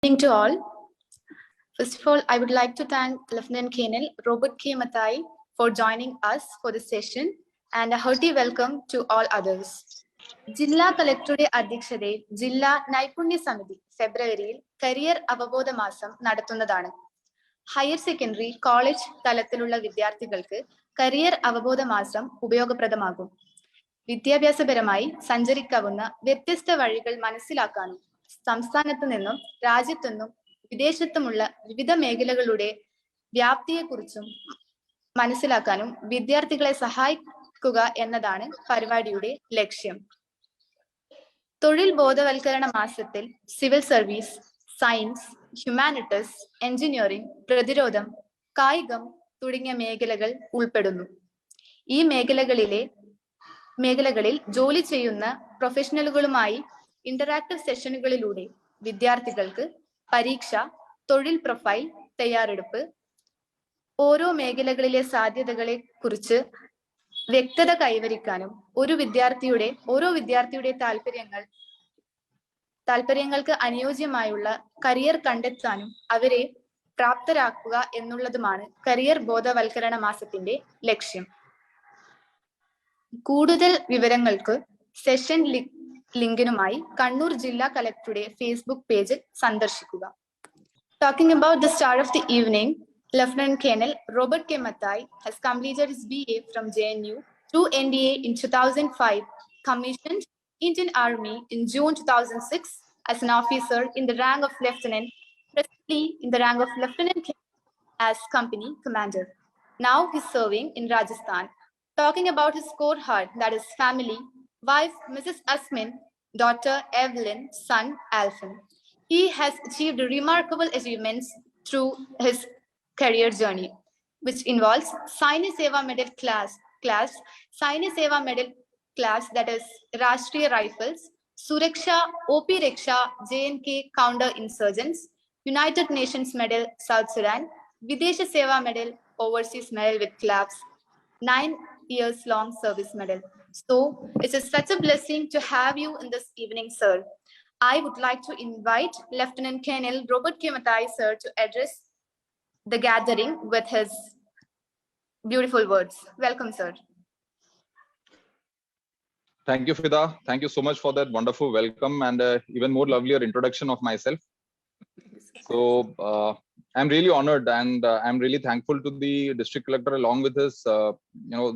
Good evening to all. First of all, I would like to thank Lieutenant Colonel Robert K. Mathai for joining us for this session and a hearty welcome to all others. ജില്ലാ കളക്ടറുടെ അധ്യക്ഷതയിൽ ജില്ലാ നൈപുണ്യ സമിതി ഫെബ്രുവരിയിൽ career അവബോധ മാസം നടത്തുന്നതാണ്. ഹയർ സെക്കൻഡറി കോളേജ് തലത്തിലുള്ള വിദ്യാർത്ഥികൾക്ക് കരിയർ അവബോധ മാസം ഉപയോഗപ്രദമാകും. വിദ്യാഭ്യാസപരമായി സഞ്ചരിക്കാവുന്ന വ്യത്യസ്ത വഴികൾ മനസ്സിലാക്കാനും സംസ്ഥാനത്തു നിന്നും രാജ്യത്തുനിന്നും വിദേശത്തുമുള്ള വിവിധ മേഖലകളുടെ വ്യാപ്തിയെക്കുറിച്ചും മനസ്സിലാക്കാനും വിദ്യാർത്ഥികളെ സഹായിക്കുക എന്നതാണ് പരിപാടിയുടെ ലക്ഷ്യം. തൊഴിൽ ബോധവൽക്കരണ മാസത്തിൽ civil service, science, humanities, engineering, പ്രതിരോധം, കായികം തുടങ്ങിയ മേഖലകൾ ഉൾപ്പെടുന്നു. ഈ മേഖലകളിൽ ജോലി ചെയ്യുന്ന പ്രൊഫഷണലുകളുമായി ഇന്ററാക്റ്റീവ് സെഷനുകളിലൂടെ വിദ്യാർത്ഥികൾക്ക് പരീക്ഷ, തൊഴിൽ പ്രൊഫൈൽ തയ്യാറെടുപ്പ്, ഓരോ മേഖലകളിലെ സാധ്യതകളെ കുറിച്ച് വ്യക്തത കൈവരിക്കാനും ഓരോ വിദ്യാർത്ഥിയുടെ താല്പര്യങ്ങൾക്ക് അനുയോജ്യമായുള്ള കരിയർ കണ്ടെത്താനും അവരെ പ്രാപ്തരാക്കുക എന്നുള്ളതുമാണ് കരിയർ ബോധവൽക്കരണ മാസത്തിന്റെ ലക്ഷ്യം. കൂടുതൽ വിവരങ്ങൾക്ക് സെഷൻ ലിങ്കിനുമായി കണ്ണൂർ ജില്ലാ കളക്ടറുടെ ഫേസ്ബുക്ക് പേജിൽ സന്ദർശിക്കുക. Talking about the star of the evening, Lieutenant Colonel Robert K. Mathai has completed his BA from JNU through NDA in 2005, commissioned Indian Army in June 2006 as an officer in the rank of lieutenant, presently in the rank of lieutenant as company commander. Now he's serving in Rajasthan. Talking about his core heart, that is family, wife Mrs. Asmin, daughter Evelyn, son Alvin. He has achieved remarkable achievements through his career journey, which involves Saini Seva Medal class, that is Rashtriya Rifles, Suraksha, OP Riksha, JNK Counter Insurgents, United Nations Medal South Sudan, Videsha Seva Medal, Overseas Medal with class, 9 years long service medal. So it is such a blessing to have you in this evening, sir. I would like to invite Lieutenant Colonel Robert K. Mathai, sir, to address the gathering with his beautiful words. Welcome, sir. Thank you, Fida. Thank you so much for that wonderful welcome and even more lovelier introduction of myself. So I'm really honored and I'm really thankful to the district collector along with his,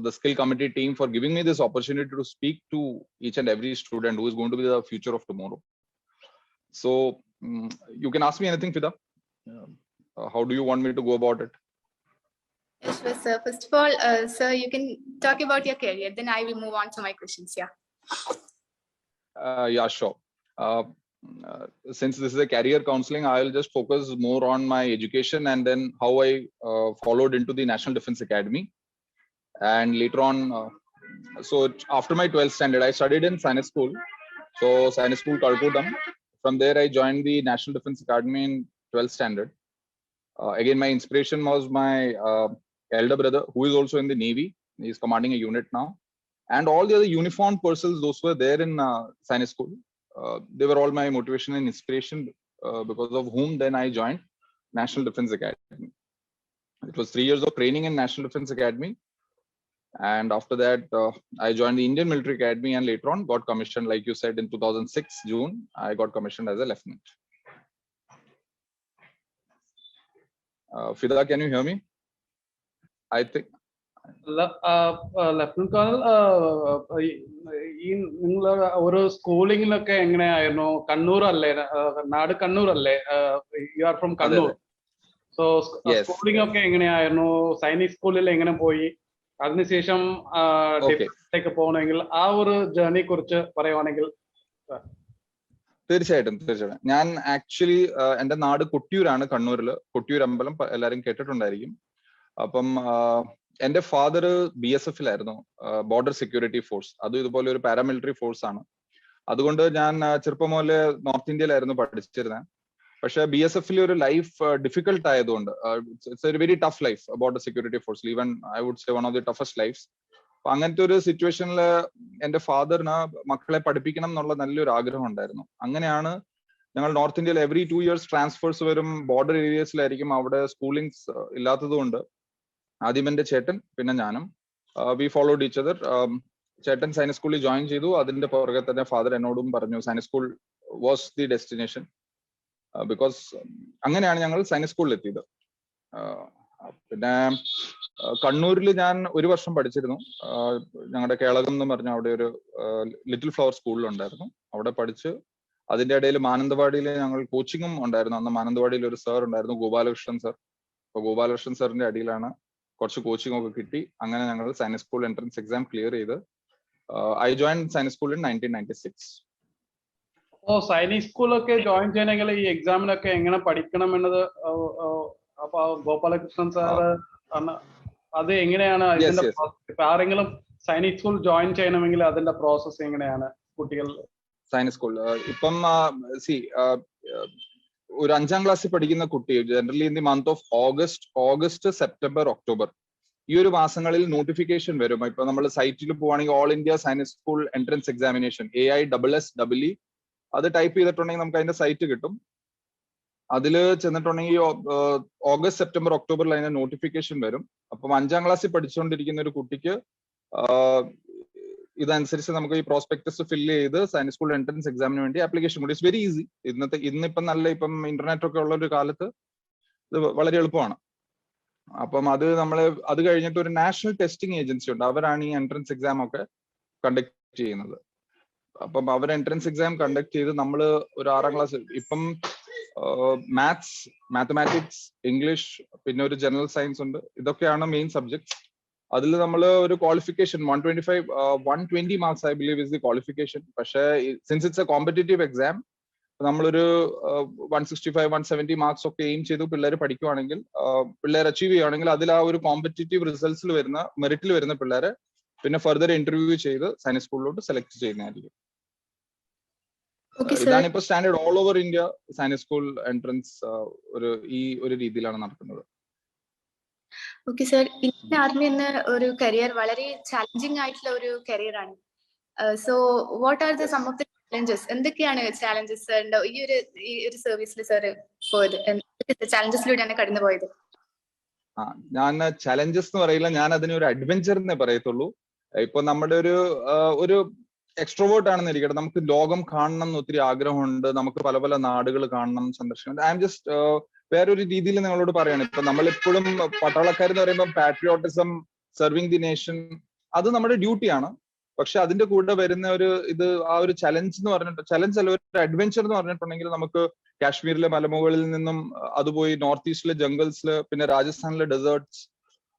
the skill committee team for giving me this opportunity to speak to each and every student who is going to be the future of tomorrow. So you can ask me anything, Fida. How do you want me to go about it? Yes, sir. First of all, sir, you can talk about your career. Then I will move on to my questions. Yeah. Yeah, sure. Since this is a career counseling, I'll just focus more on my education and then how I followed into the National Defense Academy. And later on, so after my 12th standard, I studied in Science School. So Science School, Kalkuttam. From there, I joined the National Defense Academy in 12th standard. Again, my inspiration was my elder brother, who is also in the Navy. He's commanding a unit now. And all the other uniformed persons, those who were there in Science School. They were all my motivation and inspiration, because of whom then I joined National Defense Academy. It was 3 years of training in National Defense Academy. And after that, I joined the Indian Military Academy and later on got commissioned, like you said, in 2006, June, I got commissioned as a lieutenant. Fida, can you hear me? I think. Lieutenant Colonel, നിങ്ങള് ഒരു സ്കൂളിങ്ങിലൊക്കെ എങ്ങനെയായിരുന്നു? കണ്ണൂർ അല്ലേ, നാട് കണ്ണൂർ അല്ലേ? You are from Kannur. So schooling ഒക്കെ എങ്ങനെയായിരുന്നു? സൈനിക് സ്കൂളിൽ എങ്ങനെ പോയി? അതിനുശേഷം ഡിഫൻസിലേക്ക് പോകണമെങ്കിൽ ആ ഒരു ജേർണിയെ കുറിച്ച് പറയുവാണെങ്കിൽ. തീർച്ചയായിട്ടും. ഞാൻ ആക്ച്വലി എന്റെ നാട് കൊട്ടിയൂരാണ്, കണ്ണൂരില്. കൊട്ടിയൂർ അമ്പലം എല്ലാരും കേട്ടിട്ടുണ്ടായിരിക്കും. അപ്പം എന്റെ ഫാദർ BSF-ലായിരുന്നു, ബോർഡർ സെക്യൂരിറ്റി ഫോഴ്സ്. അതും ഇതുപോലെ ഒരു പാരാമിലിറ്ററി ഫോഴ്സ് ആണ്. അതുകൊണ്ട് ഞാൻ ചെറുപ്പം മുതലേ നോർത്ത് ഇന്ത്യയിലായിരുന്നു പഠിച്ചിരുന്നത്. പക്ഷെ BSF-ൽ ഒരു ലൈഫ് ഡിഫിക്കൽട്ട് ആയതുകൊണ്ട്, it's a very tough life, border security force, even I would say one of the toughest lifes. അപ്പൊ അങ്ങനത്തെ ഒരു സിറ്റുവേഷനിൽ എന്റെ ഫാദറിന് മക്കളെ പഠിപ്പിക്കണം എന്നുള്ള നല്ലൊരു ആഗ്രഹം ഉണ്ടായിരുന്നു. അങ്ങനെയാണ് ഞങ്ങൾ നോർത്ത് ഇന്ത്യയിൽ എവറി 2 years ട്രാൻസ്ഫേഴ്സ് വരും. ബോർഡർ ഏരിയസിലായിരിക്കും. അവിടെ സ്കൂളിങ്സ് ഇല്ലാത്തതുകൊണ്ട് ആദ്യം എന്റെ ചേട്ടൻ പിന്നെ ഞാനും വി ഫോളോഡ് ഈച്ച് അതർ. ചേട്ടൻ സൈനിക് സ്കൂളിൽ ജോയിൻ ചെയ്തു. അതിന്റെ പുറകെ തന്നെ ഫാദർ എന്നോടും പറഞ്ഞു Sainik school was the destination. Because അങ്ങനെയാണ് ഞങ്ങൾ സൈനിക് സ്കൂളിൽ എത്തിയത്. പിന്നെ കണ്ണൂരിൽ ഞാൻ 1 വർഷം പഠിച്ചിരുന്നു. ഞങ്ങളുടെ കേളകം എന്ന് പറഞ്ഞ അവിടെ ഒരു ലിറ്റിൽ ഫ്ലവർ സ്കൂളിലുണ്ടായിരുന്നു. അവിടെ പഠിച്ച് അതിന്റെ ഇടയിൽ മാനന്തവാടിയിൽ ഞങ്ങൾ കോച്ചിങ്ങും ഉണ്ടായിരുന്നു. അന്ന് മാനന്തവാടിയിൽ ഒരു സാർ ഉണ്ടായിരുന്നു, ഗോപാലകൃഷ്ണൻ സാർ. അപ്പൊ ഗോപാലകൃഷ്ണൻ സാറിന്റെ അടിയിലാണ് കുറച്ച് കോച്ചിങ് ഒക്കെ കിട്ടി. അങ്ങനെ ഞങ്ങൾ സൈനിക് സ്കൂൾ എൻട്രൻസ് എക്സാം ക്ലിയർ ചെയ്ത് I join Sainik school in 1996. സൈനിക് സ്കൂളൊക്കെ ജോയിൻ ചെയ്യണമെങ്കിൽ ഈ എക്സാമിനൊക്കെ എങ്ങനെ പഠിക്കണം എന്നത് അപ്പൊ ഗോപാലകൃഷ്ണൻ സാറ് അത് എങ്ങനെയാണ് ഇതിന്റെ ആരെങ്കിലും സൈനിക് സ്കൂൾ ജോയിൻ ചെയ്യണമെങ്കിൽ അതിന്റെ പ്രോസസ് എങ്ങനെയാണ് കുട്ടികൾ? സൈനിക് സ്കൂൾ ഇപ്പം ഒരു 5ാം ക്ലാസ്സിൽ പഠിക്കുന്ന കുട്ടി generally in the month of August September October ഈ ഒരു മാസങ്ങളിൽ നോട്ടിഫിക്കേഷൻ വരും. ഇപ്പൊ നമ്മൾ സൈറ്റിൽ പോവാണെങ്കിൽ ഓൾ ഇന്ത്യ സൈനിക് സ്കൂൾ എൻട്രൻസ് എക്സാമിനേഷൻ AISSEE അത് ടൈപ്പ് ചെയ്തിട്ടുണ്ടെങ്കിൽ നമുക്ക് അതിന്റെ സൈറ്റ് കിട്ടും. അതിൽ ചെന്നിട്ടുണ്ടെങ്കിൽ ഓഗസ്റ്റ് സെപ്റ്റംബർ ഒക്ടോബറിൽ അതിന്റെ നോട്ടിഫിക്കേഷൻ വരും. അപ്പം 5ാം ക്ലാസ്സിൽ പഠിച്ചുകൊണ്ടിരിക്കുന്ന ഒരു കുട്ടിക്ക് ഇതനുസരിച്ച് നമുക്ക് ഈ പ്രോസ്പെക്ടസ് ഫില്ല് ചെയ്ത് സൈനിക് സ്കൂൾ എൻട്രൻസ് എക്സാമിന് വേണ്ടി ആപ്ലിക്കേഷൻ കൊടുക്കും. It's very easy. ഇന്നിപ്പം ഇപ്പം ഇന്റർനെറ്റ് ഒക്കെ ഉള്ള ഒരു കാലത്ത് ഇത് വളരെ എളുപ്പമാണ്. അപ്പം അത് കഴിഞ്ഞിട്ട് ഒരു നാഷണൽ ടെസ്റ്റിംഗ് ഏജൻസി ഉണ്ട്. അവരാണ് ഈ എൻട്രൻസ് എക്സാം ഒക്കെ കണ്ടക്ട് ചെയ്യുന്നത്. അപ്പം അവർ എൻട്രൻസ് എക്സാം കണ്ടക്ട് ചെയ്ത് നമ്മൾ ഒരു 6ാം ക്ലാസ് ഇപ്പം മാത്തമാറ്റിക്സ്, ഇംഗ്ലീഷ്, പിന്നെ ഒരു ജനറൽ സയൻസ് ഉണ്ട്. ഇതൊക്കെയാണ് മെയിൻ സബ്ജക്ട്സ്. അതിൽ നമ്മൾ ഒരു qualification 120 marks I believe is the qualification. പക്ഷേ since it's a competitive exam നമ്മളൊരു 165-170 മാർക്സ് ഒക്കെ എയിം ചെയ്തു പിള്ളേർ പഠിക്കുവാണെങ്കിൽ, പിള്ളേർ അച്ചീവ് ചെയ്യുകയാണെങ്കിൽ അതിൽ ആ ഒരു കോമ്പറ്റേറ്റീവ് റിസൾട്ട്സിൽ വരുന്ന മെറിറ്റിൽ വരുന്ന പിള്ളേരെ പിന്നെ ഫർദർ ഇന്റർവ്യൂ ചെയ്ത് സൈനിക് സ്കൂളിലോട്ട് സെലക്ട് ചെയ്യുന്നതായിരിക്കും. ഇതാണ് ഇപ്പൊ സ്റ്റാൻഡേർഡ് ഓൾ ഓവർ ഇന്ത്യ. സൈനിക് സ്കൂൾ എൻട്രൻസ് ഒരു രീതിയിലാണ് നടക്കുന്നത്. ഓക്കെ സർ, ഇന്ത്യൻ ആർമി എന്ന ഒരു കരിയർ വളരെ ചാലഞ്ചിങ് ആയിട്ടുള്ള ഒരു കരിയർ ആണ്. So what are the sum of the challenges? എന്തൊക്കെയാണ് ചാലഞ്ചസ് സാറിന്റെ ഈ ഒരു സർവീസിൽ സാർ പോയത്? ചാലഞ്ചസിലൂടെയാണ് കടന്നു പോയത്? ഞാൻ ചാലഞ്ചസ് എന്ന് പറയില്ല, ഞാൻ അതിനെ ഒരു അഡ്വെഞ്ചർ എന്നേ പറയത്തുള്ളൂ. ഇപ്പൊ നമ്മുടെ ഒരു എക്സ്ട്രോവേർട്ട് ആണെന്ന് ഇരിക്കട്ടെ, നമുക്ക് ലോകം കാണണം എന്ന് ഒത്തിരി ആഗ്രഹമുണ്ട്. നമുക്ക് പല പല നാടുകൾ കാണണം, സന്ദർശിക്കണം. ഐ എം ജസ്റ്റ് വേറൊരു രീതിയിൽ നിങ്ങളോട് പറയാണ്. ഇപ്പൊ നമ്മളെപ്പോഴും പട്ടാളക്കാർ എന്ന് പറയുമ്പോൾ പാട്രിയോട്ടിസം, സെർവിങ് ദി നേഷൻ, അത് നമ്മുടെ ഡ്യൂട്ടിയാണ്. പക്ഷെ അതിന്റെ കൂടെ വരുന്ന ആ ഒരു ചലഞ്ച് എന്ന് പറഞ്ഞിട്ട്, ചലഞ്ച് അല്ല, ഒരു അഡ്വെഞ്ചർ എന്ന് പറഞ്ഞിട്ടുണ്ടെങ്കിൽ നമുക്ക് കാശ്മീരിലെ മലമുകളിൽ നിന്നും അതുപോയി നോർത്ത് ഈസ്റ്റിലെ ജംഗിൾസിൽ, പിന്നെ രാജസ്ഥാനിലെ ഡെസേർട്ട്സ്,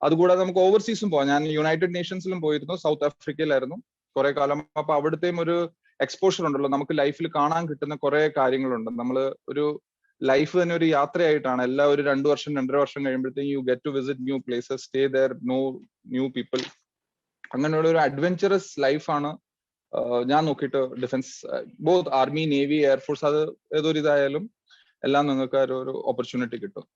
അതുകൂടാതെ നമുക്ക് ഓവർസീസും പോവാം. ഞാൻ യുണൈറ്റഡ് നേഷൻസിലും പോയിരുന്നു, സൗത്ത് ആഫ്രിക്കയിലായിരുന്നു കുറെ കാലം. അപ്പൊ അവിടുത്തെയും ഒരു എക്സ്പോഷർ ഉണ്ടല്ലോ, നമുക്ക് ലൈഫിൽ കാണാൻ കിട്ടുന്ന കുറെ കാര്യങ്ങളുണ്ട്. നമ്മൾ ഒരു ലൈഫ് തന്നെ ഒരു യാത്രയായിട്ടാണ്. എല്ലാ ഒരു 2 വർഷം 2.5 വർഷം കഴിയുമ്പോഴത്തേക്കും you get to visit new places, stay there, know new people. അങ്ങനെയുള്ള ഒരു അഡ്വെഞ്ചറസ് ലൈഫാണ് ഞാൻ നോക്കിയിട്ട് defence, both army, navy, air force, അത് ഏതൊരു ഇതായാലും എല്ലാം നിങ്ങൾക്ക് ഒരു ഓപ്പർച്യൂണിറ്റി കിട്ടും.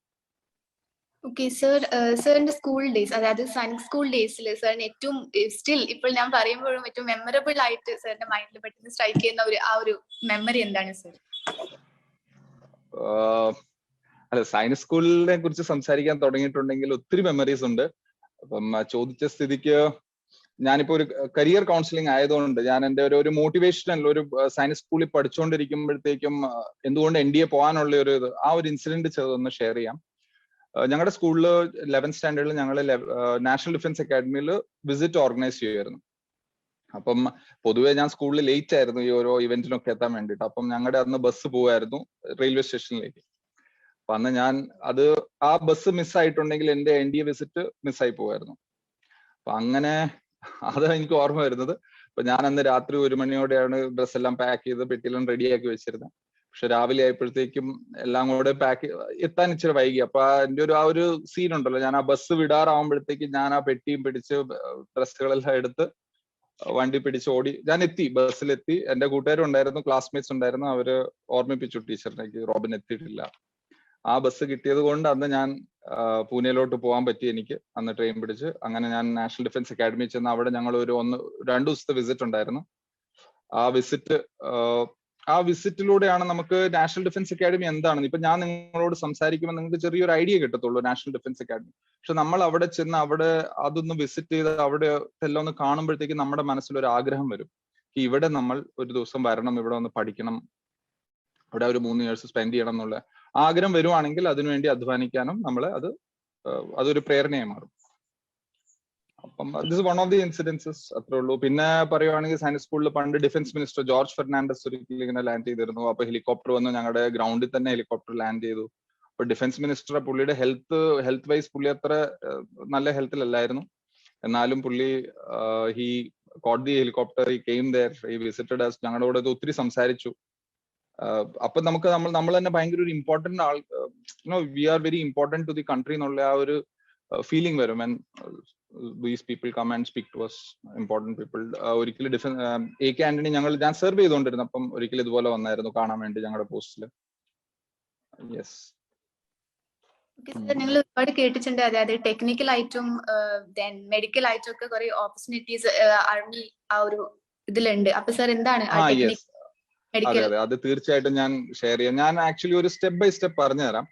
ഓക്കെ സർ, സാറിന്റെ സ്കൂൾ ഡേയ്സ്, അതായത് സൈനിക് സ്കൂൾ ഡേയ്സിൽ സാറിന് ഏറ്റവും സ്റ്റിൽ ഇപ്പോൾ ഞാൻ പറയുമ്പോഴും ഏറ്റവും മെമ്മറബിൾ ആയിട്ട് സാറിന്റെ മൈൻഡിൽ പെട്ടെന്ന് സ്ട്രൈക്ക് ചെയ്യുന്ന ആ ഒരു മെമ്മറി എന്താണ് സർ? അല്ല, സൈനിക് സ്കൂളിനെ കുറിച്ച് സംസാരിക്കാൻ തുടങ്ങിയിട്ടുണ്ടെങ്കിൽ ഒത്തിരി മെമ്മറീസ് ഉണ്ട്. അപ്പം ചോദിച്ച സ്ഥിതിക്ക് ഞാനിപ്പോ ഒരു കരിയർ കൗൺസിലിംഗ് ആയതുകൊണ്ട് ഞാൻ എൻ്റെ ഒരു മോട്ടിവേഷണൽ ഒരു സൈനിക് സ്കൂളിൽ പഠിച്ചുകൊണ്ടിരിക്കുമ്പോഴത്തേക്കും എന്തുകൊണ്ട് NDA പോകാനുള്ള ആ ഒരു ഇൻസിഡന്റ് ചെറുതൊന്ന് ഷെയർ ചെയ്യാം. ഞങ്ങളുടെ സ്കൂളിൽ 11th സ്റ്റാൻഡേർഡിൽ ഞങ്ങൾ നാഷണൽ ഡിഫൻസ് അക്കാഡമിയിൽ വിസിറ്റ് ഓർഗനൈസ് ചെയ്യുമായിരുന്നു. അപ്പം പൊതുവെ ഞാൻ സ്കൂളിൽ ലേറ്റ് ആയിരുന്നു ഈ ഓരോ ഇവന്റിനൊക്കെ എത്താൻ വേണ്ടിയിട്ട്. അപ്പം ഞങ്ങളുടെ അന്ന് ബസ് പോവായിരുന്നു റെയിൽവേ സ്റ്റേഷനിലേക്ക്. അപ്പൊ അന്ന് ആ ബസ് മിസ്സായിട്ടുണ്ടെങ്കിൽ എന്റെ NDA വിസിറ്റ് മിസ്സായി പോവായിരുന്നു. അപ്പൊ അങ്ങനെ അതാണ് എനിക്ക് ഓർമ്മ വരുന്നത്. അപ്പൊ ഞാൻ അന്ന് രാത്രി 1 മണിയോടെയാണ് ഡ്രസ് എല്ലാം പാക്ക് ചെയ്ത് പെട്ടിയെല്ലാം റെഡിയാക്കി വെച്ചിരുന്നത്. പക്ഷെ രാവിലെ ആയപ്പോഴത്തേക്കും എല്ലാം കൂടെ എത്താൻ ഇച്ചിരി വൈകി. അപ്പൊ എൻ്റെ ആ ഒരു സീൻ ഉണ്ടല്ലോ, ഞാൻ ആ ബസ് വിടാറാവുമ്പോഴത്തേക്കും ഞാൻ ആ പെട്ടിയും പിടിച്ച് ഡ്രസ്സുകളെല്ലാം എടുത്ത് വണ്ടി പിടിച്ച് ഓടി. ഞാൻ ബസ്സിലെത്തി. എന്റെ കൂട്ടുകാരും ഉണ്ടായിരുന്നു, ക്ലാസ്മേറ്റ്സ് ഉണ്ടായിരുന്നു. അവര് ഓർമ്മിപ്പിച്ചു ടീച്ചറിനേക്ക്, റോബിൻ എത്തിയിട്ടില്ല. ആ ബസ് കിട്ടിയത് കൊണ്ട് അന്ന് ഞാൻ പൂനെയിലോട്ട് പോകാൻ പറ്റി എനിക്ക്, അന്ന് ട്രെയിൻ പിടിച്ച്. അങ്ങനെ ഞാൻ നാഷണൽ ഡിഫൻസ് അക്കാഡമി ചെന്ന് അവിടെ ഞങ്ങൾ 1-2 ദിവസത്തെ വിസിറ്റ് ഉണ്ടായിരുന്നു. ആ വിസിറ്റ് ആ വിസിറ്റിലൂടെയാണ് നമുക്ക് നാഷണൽ ഡിഫൻസ് അക്കാദമി എന്താണെന്ന് ഇപ്പൊ ഞാൻ നിങ്ങളോട് സംസാരിക്കുമ്പോൾ നിങ്ങൾക്ക് ചെറിയൊരു ഐഡിയ കിട്ടത്തുള്ളൂ നാഷണൽ ഡിഫൻസ് അക്കാദമി. പക്ഷെ നമ്മൾ അവിടെ ചെന്ന് അവിടെ അതൊന്ന് വിസിറ്റ് ചെയ്ത് അവിടെ എല്ലാം ഒന്ന് കാണുമ്പോഴത്തേക്ക് നമ്മുടെ മനസ്സിലൊരു ആഗ്രഹം വരും. ഇവിടെ നമ്മൾ ഒരു ദിവസം വരണം, ഇവിടെ ഒന്ന് പഠിക്കണം, അവിടെ ഒരു 3 years സ്പെൻഡ് ചെയ്യണം എന്നുള്ള ആഗ്രഹം വരുവാണെങ്കിൽ അതിനുവേണ്ടി അധ്വാനിക്കാനും അതൊരു പ്രേരണയായി മാറും. അപ്പം this one of the incidences, അത്രേ ഉള്ളൂ. പിന്നെ പറയുവാണെങ്കിൽ സയൻസ് സ്കൂളിൽ പണ്ട് ഡിഫൻസ് മിനിസ്റ്റർ ജോർജ് ഫെർണാണ്ടസ് ഒരിക്കലും ഇങ്ങനെ ലാൻഡ് ചെയ്തിരുന്നു. അപ്പൊ ഹെലികോപ്റ്റർ വന്ന് ഞങ്ങളുടെ ഗ്രൗണ്ടിൽ തന്നെ ഹെലികോപ്റ്റർ ലാൻഡ് ചെയ്തു. അപ്പൊ ഡിഫൻസ് മിനിസ്റ്റർ പുള്ളിയുടെ ഹെൽത്ത് വൈസ് പുള്ളി അത്ര നല്ല ഹെൽത്തിലല്ലായിരുന്നു. എന്നാലും പുള്ളി he caught the helicopter, he came there, he visited us, ഞങ്ങളുടെ കൂടെ ഒത്തിരി സംസാരിച്ചു. അപ്പൊ നമുക്ക് നമ്മൾ തന്നെ ഭയങ്കര ഒരു important we are very important to the country എന്നുള്ള ആ ഒരു ഫീലിംഗ് വരും. And these people come and speak to us, important people. ഒരിക്കലും AK ആന്റണി ഞാൻ സെർവ് ചെയ്തുകൊണ്ടിരുന്നു, അപ്പം ഒരിക്കലും ഇതുപോലെ വന്നായിരുന്നു കാണാൻ വേണ്ടി ഞങ്ങളുടെ പോസ്റ്റില്. യെസ്, നിങ്ങൾ ഒരുപാട് കേട്ടിട്ടുണ്ട്, അതായത് ടെക്നിക്കൽ ആയിട്ടും മെഡിക്കൽ ആയിട്ടും ഒക്കെ കുറെ ഓപ്പർച്യൂണിറ്റീസ് ആർമി ആ ഒരു ഇതിലുണ്ട്. അപ്പൊ സാർ എന്താണ് അതെ, അത് തീർച്ചയായിട്ടും ഞാൻ ഷെയർ ചെയ്യാം. ഞാൻ ആക്ച്വലി ഒരു സ്റ്റെപ്പ് ബൈ സ്റ്റെപ്പ് പറഞ്ഞുതരാം.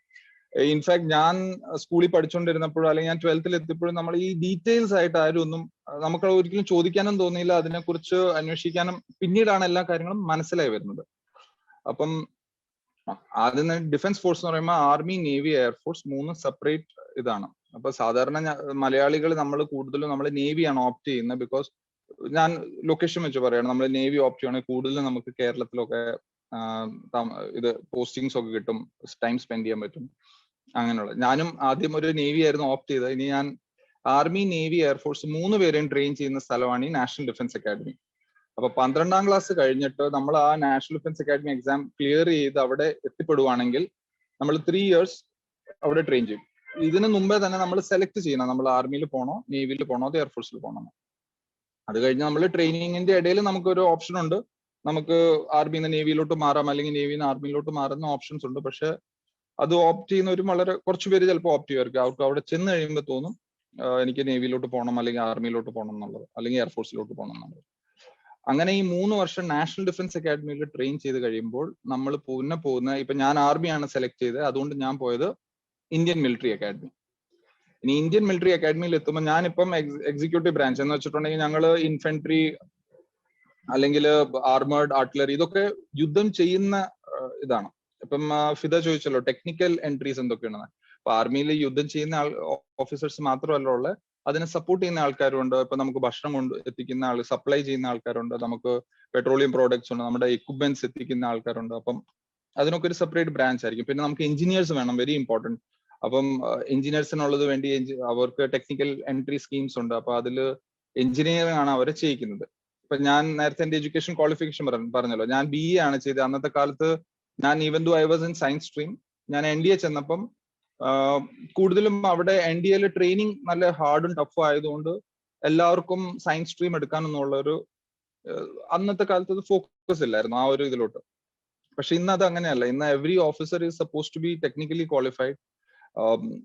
ഇൻഫാക്ട് ഞാൻ സ്കൂളിൽ പഠിച്ചുകൊണ്ടിരുന്നപ്പോഴും അല്ലെങ്കിൽ ഞാൻ 12th എത്തിയപ്പോഴും നമ്മൾ ഈ ഡീറ്റെയിൽസ് ആയിട്ട് ആരും ഒന്നും നമുക്ക് ഒരിക്കലും ചോദിക്കാനും തോന്നിയില്ല, അതിനെക്കുറിച്ച് അന്വേഷിക്കാനും പിന്നീടാണ് എല്ലാ കാര്യങ്ങളും മനസ്സിലായി വരുന്നത്. അപ്പം ആദ്യം ഡിഫൻസ് ഫോഴ്സ് എന്ന് പറയുമ്പോൾ ആർമി, നേവി, എയർഫോഴ്സ് 3 സെപ്പറേറ്റ് ഇതാണ്. അപ്പൊ സാധാരണ മലയാളികൾ നമ്മൾ കൂടുതലും നമ്മൾ നേവിയാണ് ഓപ്റ്റ് ചെയ്യുന്നത്. ബിക്കോസ് ഞാൻ ലൊക്കേഷൻ വെച്ച് പറയണം, നമ്മൾ നേവി ഓപ്റ്റ് ചെയ്യണമെങ്കിൽ കൂടുതലും നമുക്ക് കേരളത്തിലൊക്കെ ഇത് പോസ്റ്റിങ്സ് ഒക്കെ കിട്ടും, ടൈം സ്പെൻഡ് ചെയ്യാൻ പറ്റും, അങ്ങനെയുള്ള. ഞാനും ആദ്യം ഒരു നേവി ആയിരുന്നു ഓപ്റ്റ് ചെയ്തത്. ഇനി ഞാൻ ആർമി, നേവി, എയർഫോഴ്സ് 3 പേരെയും ട്രെയിൻ ചെയ്യുന്ന സ്ഥലമാണ് ഈ നാഷണൽ ഡിഫൻസ് അക്കാദമി. അപ്പൊ 12ാം ക്ലാസ് കഴിഞ്ഞിട്ട് നമ്മൾ ആ national defence academy exam clear ചെയ്ത് അവിടെ എത്തിപ്പെടുവാണെങ്കിൽ നമ്മൾ 3 years അവിടെ ട്രെയിൻ ചെയ്യും. ഇതിന് മുമ്പേ തന്നെ നമ്മൾ സെലക്ട് ചെയ്യണം, നമ്മൾ ആർമിയിൽ പോകണോ, നേവിയിൽ പോകണോ, അതോ എയർഫോഴ്സിൽ പോകണോ. അത് കഴിഞ്ഞ് നമ്മൾ ട്രെയിനിങ്ങിന്റെ ഇടയിൽ നമുക്കൊരു ഓപ്ഷൻ ഉണ്ട്, നമുക്ക് ആർമിയിൽ നിന്ന് നേവിയിലോട്ട് മാറാം, അല്ലെങ്കിൽ നേവിയിൽ നിന്ന് ആർമിയിലോട്ട് മാറുന്ന ഓപ്ഷൻസ് ഉണ്ട്. പക്ഷെ അത് ഓപ്റ്റ് ചെയ്യുന്നവരും വളരെ കുറച്ച് പേര് ചിലപ്പോൾ ഓപ്റ്റ് ചെയ്യുമായിരിക്കും. അവർക്ക് അവിടെ ചെന്ന് കഴിയുമ്പോൾ തോന്നും എനിക്ക് നേവിയിലോട്ട് പോകണം, അല്ലെങ്കിൽ ആർമിയിലോട്ട് പോകണം എന്നുള്ളത്, അല്ലെങ്കിൽ എയർഫോഴ്സിലോട്ട് പോകണം എന്നുള്ളത്. അങ്ങനെ ഈ 3 വർഷം നാഷണൽ ഡിഫൻസ് അക്കാദമിയിൽ ട്രെയിൻ ചെയ്ത് കഴിയുമ്പോൾ നമ്മൾ പോകുന്ന ഇപ്പൊ ഞാൻ ആർമിയാണ് സെലക്ട് ചെയ്തത്, അതുകൊണ്ട് ഞാൻ പോയത് ഇന്ത്യൻ മിലിറ്ററി അക്കാദമി. ഇനി ഇന്ത്യൻ മിലിറ്ററി അക്കാദമിയിൽ എത്തുമ്പോൾ ഞാനിപ്പം എക്സിക്യൂട്ടീവ് ബ്രാഞ്ച് എന്ന് വെച്ചിട്ടുണ്ടെങ്കിൽ ഞങ്ങൾ ഇൻഫൻട്രി അല്ലെങ്കിൽ ആർമേർഡ് ആർട്ടിലറി ഇതൊക്കെ യുദ്ധം ചെയ്യുന്ന ഇതാണ്. ഇപ്പം ഫിദ ചോദിച്ചല്ലോ ടെക്നിക്കൽ എൻട്രീസ് എന്തൊക്കെയാണെന്ന്. അപ്പൊ ആർമിയിൽ യുദ്ധം ചെയ്യുന്ന ഓഫീസേഴ്സ് മാത്രമല്ല ഉള്ളത്, അതിനെ സപ്പോർട്ട് ചെയ്യുന്ന ആൾക്കാരുണ്ട്. ഇപ്പൊ നമുക്ക് ഭക്ഷണം എത്തിക്കുന്ന സപ്ലൈ ചെയ്യുന്ന ആൾക്കാരുണ്ട്, നമുക്ക് പെട്രോളിയം പ്രോഡക്ട്സ് ഉണ്ട്, നമ്മുടെ എക്യുപ്മെന്റ്സ് എത്തിക്കുന്ന ആൾക്കാരുണ്ട്. അപ്പം അതിനൊക്കെ ഒരു സെപ്പറേറ്റ് ബ്രാഞ്ച് ആയിരിക്കും. പിന്നെ നമുക്ക് എഞ്ചിനീയേഴ്സ് വേണം, വെരി ഇമ്പോർട്ടൻറ്റ്. അപ്പം എഞ്ചിനീയേഴ്സിനുള്ളത് വേണ്ടി അവർക്ക് ടെക്നിക്കൽ എൻട്രി സ്കീംസ് ഉണ്ട്. അപ്പൊ അതിൽ എഞ്ചിനീയറിംഗ് ആണ് അവരെ ചെയ്യിക്കുന്നത്. ഇപ്പൊ ഞാൻ നേരത്തെ എന്റെ എഡ്യൂക്കേഷൻ ക്വാളിഫിക്കേഷൻ പറഞ്ഞല്ലോ, ഞാൻ BA ആണ് ചെയ്തത്. അന്നത്തെ കാലത്ത് ഞാൻ even though I was in science stream, ഞാൻ NDA ചെന്നപ്പം കൂടുതലും അവിടെ NDAയിൽ ട്രെയിനിങ് നല്ല ഹാർഡും ടഫും ആയതുകൊണ്ട് എല്ലാവർക്കും സയൻസ് സ്ട്രീം എടുക്കാനെന്നുള്ള ഒരു അന്നത്തെ കാലത്ത് അത് ഫോക്കസ് ഇല്ലായിരുന്നു ആ ഒരു ഇതിലോട്ട്. പക്ഷെ ഇന്ന് അത് അങ്ങനെയല്ല. ഇന്ന് every officer is suppose to be technically qualified.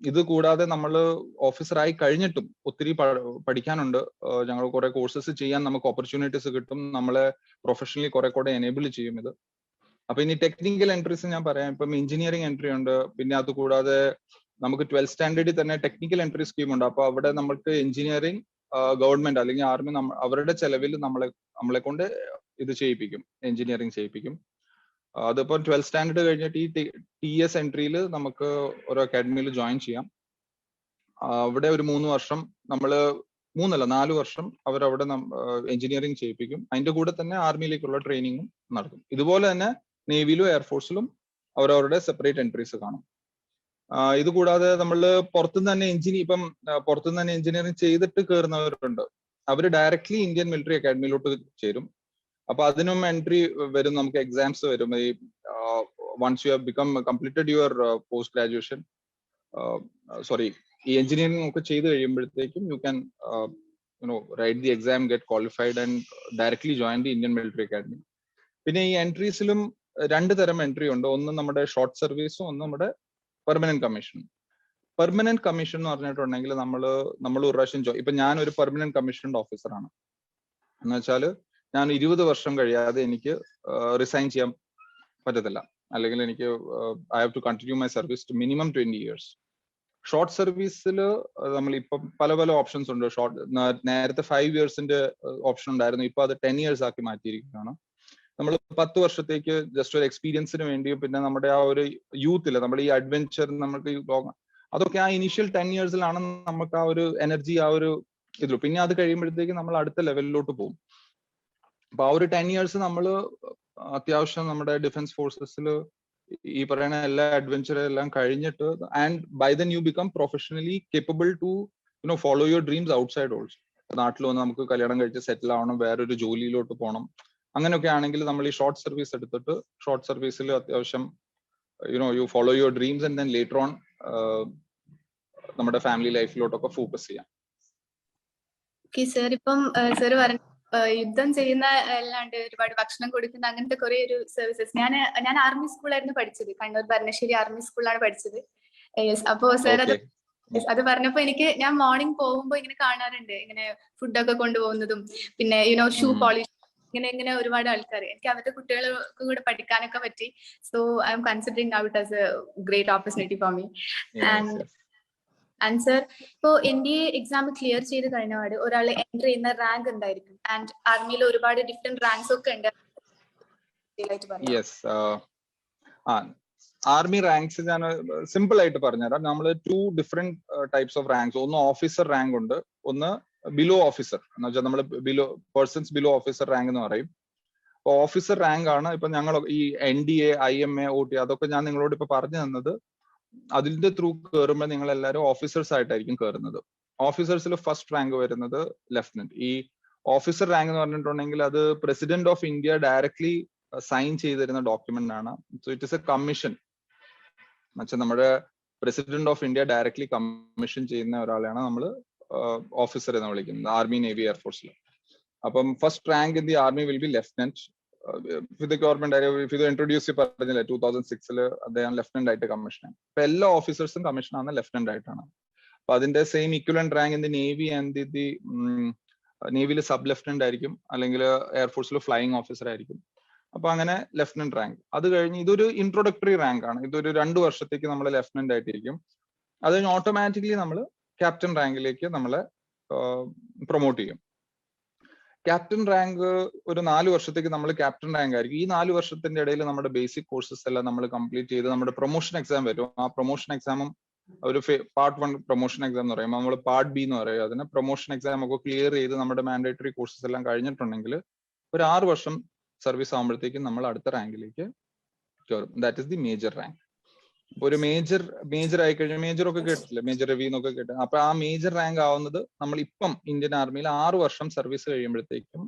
ഇത് കൂടാതെ നമ്മൾ ഓഫീസറായി കഴിഞ്ഞിട്ടും ഒത്തിരി പഠിക്കാനുണ്ട്. ഞങ്ങൾ കുറെ കോഴ്സസ് ചെയ്യാൻ നമുക്ക് ഓപ്പർച്യൂണിറ്റീസ് കിട്ടും, നമ്മളെ പ്രൊഫഷണലി കുറെ കൂടെ എനേബിൾ ചെയ്യും ഇത്. അപ്പൊ ഇനി ടെക്നിക്കൽ എൻട്രീസ് ഞാൻ പറയാം. ഇപ്പം എഞ്ചിനീയറിംഗ് എൻട്രി ഉണ്ട്, പിന്നെ അത് കൂടാതെ നമുക്ക് 12th സ്റ്റാൻഡേർഡിൽ തന്നെ ടെക്നിക്കൽ എൻട്രി സ്കീം ഉണ്ട്. അപ്പൊ അവിടെ നമുക്ക് എഞ്ചിനീയറിംഗ് ഗവൺമെന്റ് അല്ലെങ്കിൽ ആർമി അവരുടെ ചെലവിൽ നമ്മളെ കൊണ്ട് ഇത് ചെയ്യിപ്പിക്കും, എഞ്ചിനീയറിംഗ് ചെയ്യിപ്പിക്കും. അതിപ്പോ 12th സ്റ്റാൻഡേർഡ് കഴിഞ്ഞിട്ട് ഈ TS എൻട്രിയിൽ നമുക്ക് ഒരു അക്കാഡമിയിൽ ജോയിൻ ചെയ്യാം. അവിടെ ഒരു 3 വർഷം 4 വർഷം അവരവിടെ എഞ്ചിനീയറിംഗ് ചെയ്യിപ്പിക്കും. അതിന്റെ കൂടെ തന്നെ ആർമിയിലേക്കുള്ള ട്രെയിനിങ്ങും നടക്കും. ഇതുപോലെ തന്നെ നേവിയിലും എയർഫോഴ്സിലും അവരവരുടെ സെപ്പറേറ്റ് എൻട്രീസ് കാണും. ഇത് കൂടാതെ നമ്മൾ പുറത്തുനിന്ന് തന്നെ എഞ്ചിനീയറിംഗ് ചെയ്തിട്ട് കയറുന്നവരുണ്ട്. അവർ ഡയറക്ട്ലി ഇന്ത്യൻ മിലിറ്ററി അക്കാഡമിയിലോട്ട് ചേരും. അപ്പൊ അതിനും എൻട്രി വരും, നമുക്ക് എക്സാംസ് വരും. ഈ once you have become completed your post graduation ഈ എഞ്ചിനീയറിംഗ് ഒക്കെ ചെയ്ത് കഴിയുമ്പോഴത്തേക്കും you can write the exam, get qualified and directly join the Indian military academy. പിന്നെ ഈ എൻട്രീസിലും 2 തരം എൻട്രി ഉണ്ട്. ഒന്ന് നമ്മുടെ ഷോർട്ട് സർവീസും ഒന്ന് നമ്മുടെ പെർമനന്റ് കമ്മീഷനും. പെർമനന്റ് കമ്മീഷൻ എന്ന് പറഞ്ഞിട്ടുണ്ടെങ്കിൽ നമ്മൾ ഒരു പ്രാവശ്യം ഇപ്പൊ ഞാൻ ഒരു പെർമനന്റ് കമ്മീഷൻഡ് ഓഫീസറാണ് എന്ന് വെച്ചാൽ ഞാൻ 20 വർഷം കഴിയാതെ എനിക്ക് റിസൈൻ ചെയ്യാൻ പറ്റത്തില്ല. അല്ലെങ്കിൽ എനിക്ക് I have to continue my service to minimum 20 years. Short സർവീസിൽ നമ്മൾ ഇപ്പം പല പല ഓപ്ഷൻസ് ഉണ്ട്. നേരത്തെ 5 yearsന്റെ ഓപ്ഷൻ ഉണ്ടായിരുന്നു, ഇപ്പൊ അത് 10 years ആക്കി മാറ്റിയിരിക്കുകയാണ്. നമ്മൾ 10 വർഷത്തേക്ക് ജസ്റ്റ് ഒരു എക്സ്പീരിയൻസിന് വേണ്ടിയും പിന്നെ നമ്മുടെ ആ ഒരു യൂത്തില് നമ്മൾ ഈ അഡ്വെഞ്ചർ നമുക്ക് അതൊക്കെ ആ ഇനീഷ്യൽ 10 yearsലാണ് നമുക്ക് ആ ഒരു എനർജി, ആ ഒരു ഇതിൽ. പിന്നെ അത് കഴിയുമ്പോഴത്തേക്ക് നമ്മൾ അടുത്ത ലെവലിലോട്ട് പോകും. അപ്പൊ ആ ഒരു 10 years നമ്മൾ അത്യാവശ്യം നമ്മുടെ ഡിഫൻസ് ഫോഴ്സസിൽ ഈ പറയുന്ന എല്ലാ അഡ്വെഞ്ചർ എല്ലാം കഴിഞ്ഞിട്ട്, and by then you become professionally capable to follow your dreams outside also. നാട്ടിൽ വന്ന് നമുക്ക് കല്യാണം കഴിച്ച് സെറ്റിൽ ആവണം, വേറൊരു ജോലിയിലോട്ട് പോകണം, അങ്ങനെയൊക്കെ ആണെങ്കിൽ നമ്മൾ ഈ ഷോർട്ട് സർവീസ് എടുത്തിട്ട് ഷോർട്ട് സർവീസിൽ അത്യാവശ്യം you follow your dreams and then later on നമ്മുടെ ഫാമിലി ലൈഫിലോട്ടൊക്കെ ഫോക്കസ് ചെയ്യാം. സർ, ഇപ്പം സർ പറഞ്ഞ യുദ്ധം ചെയ്യുന്ന അല്ലാണ്ട് ഒരുപാട് ഭക്ഷണം കൊടുക്കുന്ന അങ്ങനത്തെ കുറെ ഒരു സർവീസസ്. ഞാൻ ആർമി സ്കൂളായിരുന്നു പഠിച്ചത്, കണ്ണൂർ ഭരണശ്ശേരി ആർമി സ്കൂളിലാണ് പഠിച്ചത്. അപ്പോ സർ അത് പറഞ്ഞപ്പോ ഞാൻ മോർണിംഗ് പോകുമ്പോ ഇങ്ങനെ കാണാറുണ്ട്, ഇങ്ങനെ ഫുഡൊക്കെ കൊണ്ടുപോകുന്നതും പിന്നെ ഷൂ പോളിഷ് ഇങ്ങനെ ഒരുപാട് ആൾക്കാർ. എനിക്ക് അവരുടെ കുട്ടികൾക്ക് കൂടെ പഠിക്കാനൊക്കെ പറ്റി. So I M considering now it as A great opportunity for me. And sir, ഇപ്പോ NDA എക്സാം ക്ലിയർ ചെയ്ത് കഴിഞ്ഞപാട് ഒരാൾ എൻ്റർ ചെയ്യുന്ന റാങ്ക് ഉണ്ടായിരിക്കും. ആൻഡ് ആർമിയിൽ ഒരുപാട് ഡിഫറെന്റ് റാങ്ക്സ് ഒക്കെ ഉണ്ട്. ആർമി റാങ്ക്സ് ഞാൻ സിമ്പിൾ ആയിട്ട് പറഞ്ഞുതരാം. നമ്മൾ 2 ഡിഫറെന്റ് ടൈപ്സ് ഓഫ് റാങ്ക്സ്. ഒന്ന് ഓഫീസർ റാങ്ക് ഉണ്ട്, ഒന്ന് ബിലോ ഓഫീസർ എന്ന് വെച്ചാൽ നമ്മൾ പേഴ്സൺസ് ബിലോ ഓഫീസർ റാങ്ക് എന്ന് പറയും. അപ്പൊ ഓഫീസർ റാങ്ക് ആണ് ഇപ്പൊ ഞങ്ങൾ ഈ NDA, IMA, OT അതൊക്കെ ഞാൻ നിങ്ങളോട് ഇപ്പൊ പറഞ്ഞു തന്നത്. അതിന്റെ ത്രൂ കയറുമ്പോൾ നിങ്ങൾ എല്ലാവരും ഓഫീസേഴ്സ് ആയിട്ടായിരിക്കും കയറുന്നത്. ഓഫീസേഴ്സിൽ ഫസ്റ്റ് റാങ്ക് വരുന്നത് ലെഫ്റ്റനന്റ്. ഈ ഓഫീസർ റാങ്ക് എന്ന് പറഞ്ഞിട്ടുണ്ടെങ്കിൽ അത് president of India directly sign ചെയ്തിരുന്ന ഡോക്യുമെന്റ് ആണ്. So it is a commission. എന്നുവെച്ചാൽ നമ്മുടെ president of India directly commission ചെയ്യുന്ന ഒരാളെയാണ് നമ്മൾ ഓഫീസർ എന്ന് വിളിക്കുന്നത് ആർമി, നേവി, എയർഫോഴ്സിൽ. അപ്പം first rank in the army will be lieutenant. ഇത് ഗവൺമെന്റ് ഇത് ഇൻട്രൊഡ്യൂസ് പറഞ്ഞില്ലേ 2006 അദ്ദേഹം ലെഫ്റ്റനന്റ് ആയിട്ട് കമ്മീഷൻ. അപ്പൊ എല്ലാ ഓഫീസേഴ്സും കമ്മീഷൻ ആവുന്ന ലെഫ്റ്റനന്റ് ആയിട്ടാണ്. അപ്പൊ അതിന്റെ same equivalent rank in the navy and the നേവിയിൽ സബ് ലെഫ്റ്റനന്റ് ആയിരിക്കും, അല്ലെങ്കിൽ എയർഫോഴ്സിൽ ഫ്ലൈയിങ് ഓഫീസർ ആയിരിക്കും. അപ്പൊ അങ്ങനെ ലെഫ്റ്റനന്റ് റാങ്ക്. അത് കഴിഞ്ഞ് ഇതൊരു ഇൻട്രൊഡക്ടറി റാങ്ക് ആണ്. ഇതൊരു 2 വർഷത്തേക്ക് നമ്മൾ ലെഫ്റ്റനന്റ് ആയിട്ടിരിക്കും. അത് കഴിഞ്ഞ് ഓട്ടോമാറ്റിക്കലി നമ്മൾ ക്യാപ്റ്റൻ റാങ്കിലേക്ക് നമ്മളെ പ്രൊമോട്ട് ചെയ്യും. ക്യാപ്റ്റൻ റാങ്ക് ഒരു 4 വർഷത്തേക്ക് നമ്മൾ ക്യാപ്റ്റൻ റാങ്ക് ആയിരിക്കും. ഈ 4 വർഷത്തിന്റെ ഇടയിൽ നമ്മുടെ ബേസിക് കോഴ്സസ് എല്ലാം നമ്മൾ കംപ്ലീറ്റ് ചെയ്ത് നമ്മുടെ പ്രൊമോഷൻ എക്സാം വരും. ആ പ്രൊമോഷൻ എക്സാമും ഒരു പാർട്ട് 1 പ്രൊമോഷൻ എക്സാം എന്ന് പറയുമ്പോൾ നമ്മൾ പാർട്ട് B എന്ന് പറയും അതിന്. പ്രൊമോഷൻ എക്സാം ഒക്കെ ക്ലിയർ ചെയ്ത് നമ്മുടെ മാൻഡേറ്ററി കോഴ്സസ് എല്ലാം കഴിഞ്ഞിട്ടുണ്ടെങ്കിൽ ഒരു 6 വർഷം സർവീസ് ആകുമ്പോഴത്തേക്കും നമ്മൾ അടുത്ത റാങ്കിലേക്ക് കയറും. That is the major rank. ഒരു മേജർ ആയി കഴിഞ്ഞാൽ മേജർ ഒക്കെ കേട്ടിട്ടില്ല, മേജർ രവി എന്നൊക്കെ കേട്ടത്. അപ്പൊ ആ മേജർ റാങ്ക് ആവുന്നത് നമ്മൾ ഇപ്പം ഇന്ത്യൻ ആർമിയിൽ 6 വർഷം സർവീസ് കഴിയുമ്പോഴത്തേക്കും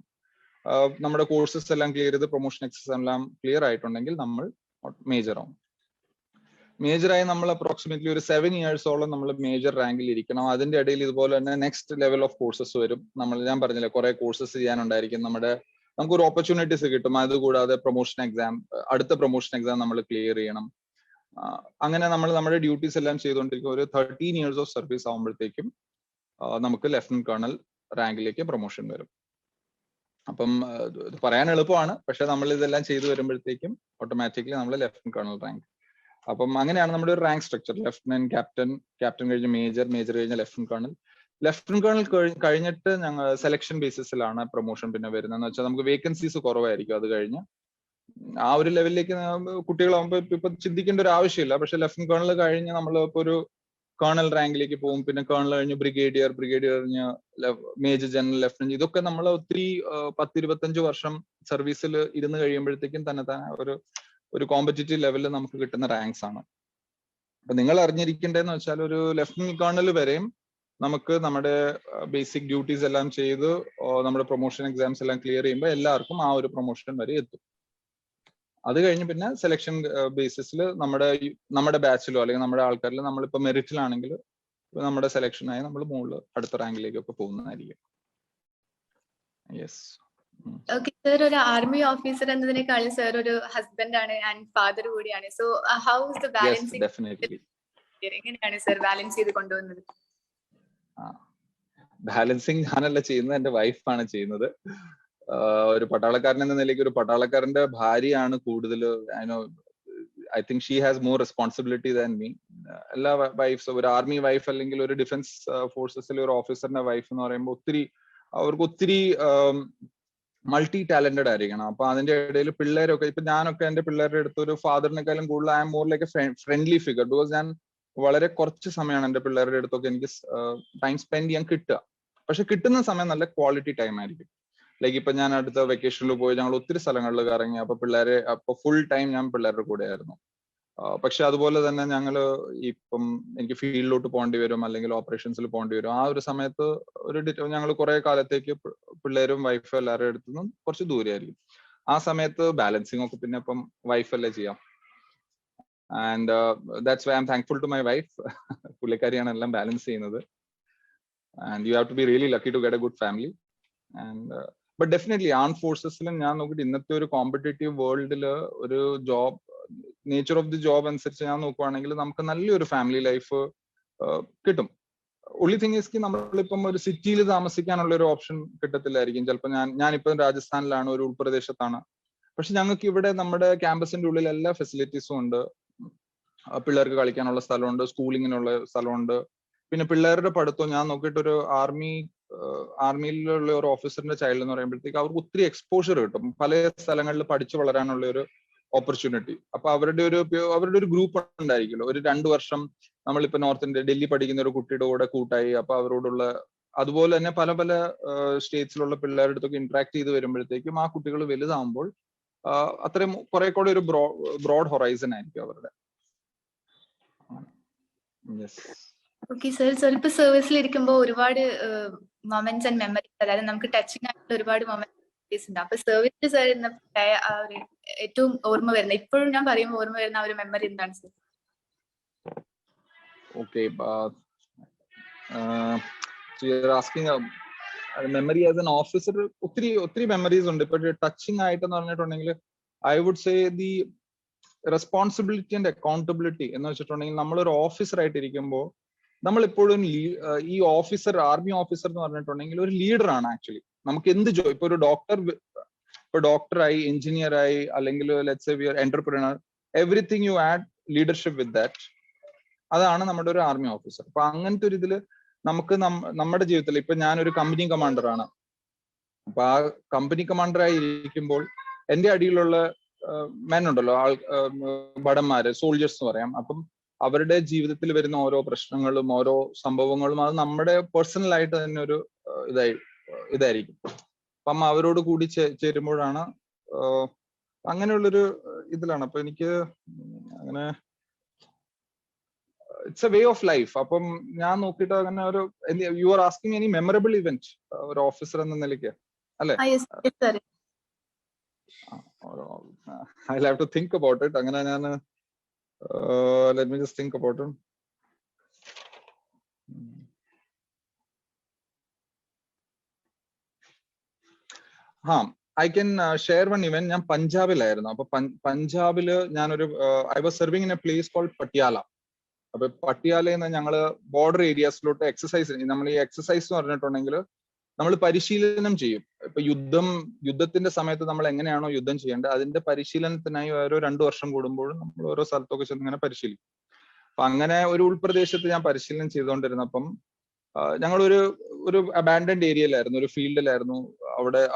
നമ്മുടെ കോഴ്സസ് എല്ലാം ക്ലിയർ ചെയ്ത് പ്രൊമോഷൻ എക്സാം എല്ലാം ക്ലിയർ ആയിട്ടുണ്ടെങ്കിൽ നമ്മൾ മേജർ ആവും. മേജറായി നമ്മൾ അപ്രോക്സിമേറ്റ്ലി ഒരു 7 yearsോളം നമ്മൾ മേജർ റാങ്കിൽ ഇരിക്കണം. അതിന്റെ ഇടയിൽ ഇതുപോലെ തന്നെ നെക്സ്റ്റ് ലെവൽ ഓഫ് കോഴ്സസ് വരും. ഞാൻ പറഞ്ഞില്ല കുറെ കോഴ്സസ് ചെയ്യാനുണ്ടായിരിക്കും. നമുക്കൊരു ഓപ്പർച്യൂണിറ്റീസ് കിട്ടും. അതുകൂടാതെ പ്രൊമോഷൻ എക്സാം, അടുത്ത പ്രൊമോഷൻ എക്സാം നമ്മൾ ക്ലിയർ ചെയ്യണം. അങ്ങനെ നമ്മൾ നമ്മുടെ ഡ്യൂട്ടീസ് എല്ലാം ചെയ്തുകൊണ്ടിരിക്കും. ഒരു 13 years ഓഫ് സർവീസ് ആകുമ്പോഴത്തേക്കും നമുക്ക് ലെഫ്റ്റനന്റ് കേണൽ റാങ്കിലേക്ക് പ്രൊമോഷൻ വരും. അപ്പം പറയാൻ എളുപ്പമാണ്, പക്ഷെ നമ്മൾ ഇതെല്ലാം ചെയ്തു വരുമ്പോഴത്തേക്കും ഓട്ടോമാറ്റിക്കലി നമ്മൾ ലെഫ്റ്റനന്റ് കേണൽ റാങ്ക്. അപ്പം അങ്ങനെയാണ് നമ്മുടെ ഒരു റാങ്ക് സ്ട്രക്ചർ. ലെഫ്റ്റനന്റ്, ക്യാപ്റ്റൻ കഴിഞ്ഞ് മേജർ കഴിഞ്ഞ ലെഫ്റ്റനന്റ് കേണൽ. ലെഫ്റ്റനന്റ് കേണൽ കഴിഞ്ഞിട്ട് ഞങ്ങൾ സെലക്ഷൻ ബേസിസിലാണ് പ്രൊമോഷൻ പിന്നെ വരുന്നത്. എന്ന് വെച്ചാൽ നമുക്ക് വേക്കൻസീസ് കുറവായിരിക്കും. അത് കഴിഞ്ഞ് ആ ഒരു ലെവലിലേക്ക് കുട്ടികളാകുമ്പോൾ ഇപ്പൊ ചിന്തിക്കേണ്ട ഒരു ആവശ്യമില്ല. പക്ഷെ ലെഫ്റ്റനന്റ് കേണൽ കഴിഞ്ഞ് നമ്മൾ ഇപ്പൊ ഒരു കേണൽ റാങ്കിലേക്ക് പോകും. പിന്നെ കേണൽ കഴിഞ്ഞ് ബ്രിഗേഡിയർ കഴിഞ്ഞ് മേജർ, ജനറൽ, ലെഫ്റ്റനന്റ്. ഇതൊക്കെ നമ്മൾ ഒത്തിരി 10-25 വർഷം സർവീസിൽ ഇരുന്ന് കഴിയുമ്പോഴത്തേക്കും തന്നെ ഒരു കോമ്പറ്റീറ്റീവ് ലെവലിൽ നമുക്ക് കിട്ടുന്ന റാങ്ക്സ് ആണ്. അപ്പൊ നിങ്ങൾ അറിഞ്ഞിരിക്കേണ്ടതെന്ന് വെച്ചാൽ ഒരു ലെഫ്റ്റനന്റ് കേണൽ വരെയും നമുക്ക് നമ്മുടെ ബേസിക് ഡ്യൂട്ടീസ് എല്ലാം ചെയ്ത് നമ്മുടെ പ്രൊമോഷൻ എക്സാംസ് എല്ലാം ക്ലിയർ ചെയ്യുമ്പോൾ എല്ലാവർക്കും ആ ഒരു പ്രൊമോഷൻ വരെ എത്തും. അത് കഴിഞ്ഞ് പിന്നെ സെലക്ഷൻ ബേസിസിൽ നമ്മുടെ ബാച്ചിലോ അല്ലെങ്കിൽ നമ്മുടെ ആൾക്കാരിൽ നമ്മളിപ്പോ മെറിറ്റിലാണെങ്കിൽ നമ്മുടെ സെലക്ഷനായി നമ്മൾ മുകളിൽ അടുത്ത റാങ്കിലേക്കൊക്കെ പോകുന്നതായിരിക്കും. യെസ്. ഓക്കെ സർ, ഒരു ആർമി ഓഫീസർ എന്നതിനേക്കാളും സർ ഒരു ഹസ്ബൻഡ് ആണ് ആൻഡ് ഫാദർ കൂടിയാണ്. So how is the balancing? Definitely. എങ്ങനെയാണ് സർ ബാലൻസ് ചെയ്ത് കൊണ്ടുപോകുന്നത്? ബാലൻസിങ് ഞാനല്ല ചെയ്യുന്നത്, എന്റെ വൈഫാണ് ചെയ്യുന്നത്. ഒരു പട്ടാളക്കാരൻ എന്ന നിലയ്ക്ക് ഒരു പട്ടാളക്കാരന്റെ ഭാര്യയാണ് കൂടുതൽ I think she has more responsibility than me. എല്ലാ വൈഫ്സ്, ഒരു ആർമി വൈഫ് അല്ലെങ്കിൽ ഒരു ഡിഫൻസ് ഫോഴ്സസിലെ ഒരു ഓഫീസറിന്റെ വൈഫ് എന്ന് പറയുമ്പോൾ അവർക്ക് ഒത്തിരി മൾട്ടി ടാലന്റഡ് ആയിരിക്കണം. അപ്പൊ അതിന്റെ ഇടയിൽ പിള്ളേരൊക്കെ, ഇപ്പൊ ഞാനൊക്കെ എന്റെ പിള്ളേരുടെ അടുത്ത് ഒരു ഫാദറിനെക്കാളും കൂടുതൽ I am more like A friendly figure. Because ഞാൻ വളരെ കുറച്ച് സമയമാണ് എന്റെ പിള്ളേരുടെ അടുത്തൊക്കെ എനിക്ക് ടൈം സ്പെൻഡ് ചെയ്യാൻ കിട്ടുക. പക്ഷെ കിട്ടുന്ന സമയം നല്ല ക്വാളിറ്റി ടൈം ആയിരിക്കും. ലൈക്ക് ഇപ്പൊ ഞാൻ അടുത്ത വെക്കേഷനിൽ പോയി ഞങ്ങൾ ഒത്തിരി സ്ഥലങ്ങളിൽ കറങ്ങി. അപ്പൊ ഫുൾ ടൈം ഞാൻ പിള്ളേരുടെ കൂടെ ആയിരുന്നു. പക്ഷെ അതുപോലെ തന്നെ ഞങ്ങള് ഇപ്പം എനിക്ക് ഫീൽഡിലോട്ട് പോകേണ്ടി വരും അല്ലെങ്കിൽ ഓപ്പറേഷൻസിൽ പോകേണ്ടി വരും. ആ ഒരു സമയത്ത് ഞങ്ങൾ കുറെ കാലത്തേക്ക് പിള്ളേരും വൈഫും എല്ലാവരുടെ അടുത്തു നിന്നും കുറച്ച് ദൂരെയായിരിക്കും. ആ സമയത്ത് ബാലൻസിങ് ഒക്കെ പിന്നെ ഇപ്പം വൈഫല്ലേ ചെയ്യാം. And that's why I am thankful to my wife. പുള്ളിക്കാരിയാണ് എല്ലാം ബാലൻസ് ചെയ്യുന്നത്. And you have to be really lucky to get a good family. And but definitely arm ഫോഴ്സസിലും ഞാൻ നോക്കിയിട്ട് ഇന്നത്തെ ഒരു കോമ്പറ്റേറ്റീവ് വേൾഡിൽ ഒരു job, nature of the job അനുസരിച്ച് ഞാൻ നോക്കുവാണെങ്കിൽ നമുക്ക് നല്ലൊരു ഫാമിലി ലൈഫ് കിട്ടും. ഒൺലി തിങ് ഈസ് നമ്മളിപ്പം ഒരു സിറ്റിയിൽ താമസിക്കാനുള്ള ഒരു ഓപ്ഷൻ കിട്ടത്തില്ലായിരിക്കും. ചിലപ്പോൾ ഞാനിപ്പം രാജസ്ഥാനിലാണ്, ഒരു ഉൾപ്രദേശത്താണ്. പക്ഷെ ഞങ്ങൾക്ക് ഇവിടെ നമ്മുടെ ക്യാമ്പസിന്റെ ഉള്ളിൽ എല്ലാ ഫെസിലിറ്റീസും ഉണ്ട്. പിള്ളേർക്ക് കളിക്കാനുള്ള സ്ഥലമുണ്ട്, സ്കൂളിങ്ങിനുള്ള സ്ഥലമുണ്ട്. പിന്നെ പിള്ളേരുടെ പഠിത്തം ഞാൻ നോക്കിയിട്ട് ഒരു ആർമിയിലുള്ള ഒരു ഓഫീസറിന്റെ ചൈൽഡ് എന്ന് പറയുമ്പോഴത്തേക്ക് അവർക്ക് ഒത്തിരി എക്സ്പോഷർ കിട്ടും, പല സ്ഥലങ്ങളിൽ പഠിച്ചു വളരാനുള്ള ഒരു ഓപ്പർച്യൂണിറ്റി. അപ്പൊ അവരുടെ ഒരു ഗ്രൂപ്പ് ഉണ്ടായിരിക്കുമല്ലോ. ഒരു 2 വർഷം നമ്മളിപ്പോ നോർത്ത് ഇന്ത്യ ഡൽഹി പഠിക്കുന്ന ഒരു കുട്ടിയുടെ കൂടെ കൂട്ടായി. അപ്പൊ അവരോടുള്ള അതുപോലെ തന്നെ പല പല സ്റ്റേറ്റ്സിലുള്ള പിള്ളേരുടെ അടുത്തൊക്കെ ഇന്ററാക്ട് ചെയ്ത് വരുമ്പോഴത്തേക്കും ആ കുട്ടികൾ വലുതാവുമ്പോൾ അത്രയും കുറെ കൂടെ ഒരു ബ്രോഡ് ഹൊറൈസൺ ആയിരിക്കും അവരുടെ. ഓക്കെ സർ, ഇപ്പൊ സർവീസിൽ ഇരിക്കുമ്പോൾ ഒരുപാട് മൊമെന്റ്സ് ആൻഡ് മെമ്മറീസ്, അതായത് നമുക്ക് ടച്ചിങ് ആയിട്ടുള്ള ഒരുപാട് മൊമെന്റ്സ് ഉണ്ട്. അപ്പൊ സർവീസിൽ സാർ ഏറ്റവും ഓർമ്മ വരുന്ന, ഇപ്പോഴും ഞാൻ പറയുമ്പോൾ ഓർമ്മ വരുന്ന ആ ഒരു മെമ്മറി എന്താണ് sir? Okay, asking memory as an officer ഒത്തിരി മെമ്മറീസ് ഉണ്ട്. ഇപ്പൊ ടച്ചിങ് ആയിട്ടെന്ന് പറഞ്ഞിട്ടുണ്ടെങ്കിൽ I would say the responsibility and accountability എന്ന് വെച്ചിട്ടുണ്ടെങ്കിൽ നമ്മളൊരു ഓഫീസർ ആയിട്ടിരിക്കുമ്പോൾ നമ്മളെപ്പോഴും ഈ ആർമി ഓഫീസർ എന്ന് പറഞ്ഞിട്ടുണ്ടെങ്കിൽ ഒരു ലീഡറാണ് ആക്ച്വലി. നമുക്ക് എന്ത് ഇപ്പൊ ഒരു ഡോക്ടറായി, എഞ്ചിനീയറായി, അല്ലെങ്കിൽ let's say we are entrepreneur, everything you add leadership with that. അതാണ് നമ്മുടെ ഒരു ആർമി ഓഫീസർ. അപ്പൊ അങ്ങനത്തെ ഒരു ഇതില് നമുക്ക് നമ്മുടെ ജീവിതത്തിൽ ഇപ്പൊ ഞാനൊരു കമ്പനി കമാൻഡർ ആണ്. അപ്പൊ ആ കമ്പനി കമാൻഡറായി ഇരിക്കുമ്പോൾ എന്റെ അടിയിലുള്ള മെൻ ഉണ്ടല്ലോ, ഭടന്മാര്, സോൾജേഴ്സ് എന്ന് പറയാം. അപ്പം അവരുടെ ജീവിതത്തിൽ വരുന്ന ഓരോ പ്രശ്നങ്ങളും ഓരോ സംഭവങ്ങളും അത് നമ്മുടെ പേഴ്സണൽ ആയിട്ട് തന്നെ ഒരു ഇതായിരിക്കും. അപ്പം അവരോട് കൂടി ചേരുമ്പോഴാണ് അങ്ങനെയുള്ളൊരു ഇതിലാണ്. അപ്പൊ എനിക്ക് അങ്ങനെ it's a way of life. അപ്പം ഞാൻ നോക്കിയിട്ട് അങ്ങനെ ഒരു you are asking any memorable event ഒരു ഓഫീസർ എന്ന നിലയ്ക്ക് അല്ലെ? I'll have to think about it. അങ്ങനെ ഞാൻ let me just think about it. I can share one event. ഞാൻ പഞ്ചാബിലായിരുന്നു. അപ്പൊ പഞ്ചാബില് ഞാനൊരു I was serving in a place called Patiala. അപ്പൊ പട്യാലയിൽ നിന്ന് ഞങ്ങള് ബോർഡർ ഏരിയാസിലോട്ട് നമ്മൾ ഈ എക്സസൈസ് എന്ന് പറഞ്ഞിട്ടുണ്ടെങ്കിൽ നമ്മൾ പരിശീലനം ചെയ്യും. ഇപ്പൊ യുദ്ധത്തിന്റെ സമയത്ത് നമ്മൾ എങ്ങനെയാണോ യുദ്ധം ചെയ്യേണ്ടത് അതിന്റെ പരിശീലനത്തിനായി ഓരോ 2 വർഷം കൂടുമ്പോൾ നമ്മൾ ഓരോ സ്ഥലത്തൊക്കെ ചെന്ന് ഇങ്ങനെ പരിശീലിക്കും. അപ്പൊ അങ്ങനെ ഒരു ഉൾപ്രദേശത്ത് ഞാൻ പരിശീലനം ചെയ്തുകൊണ്ടിരുന്നപ്പം ഞങ്ങളൊരു അബാൻഡൻഡ് ഏരിയയിലായിരുന്നു, ഒരു ഫീൽഡിലായിരുന്നു.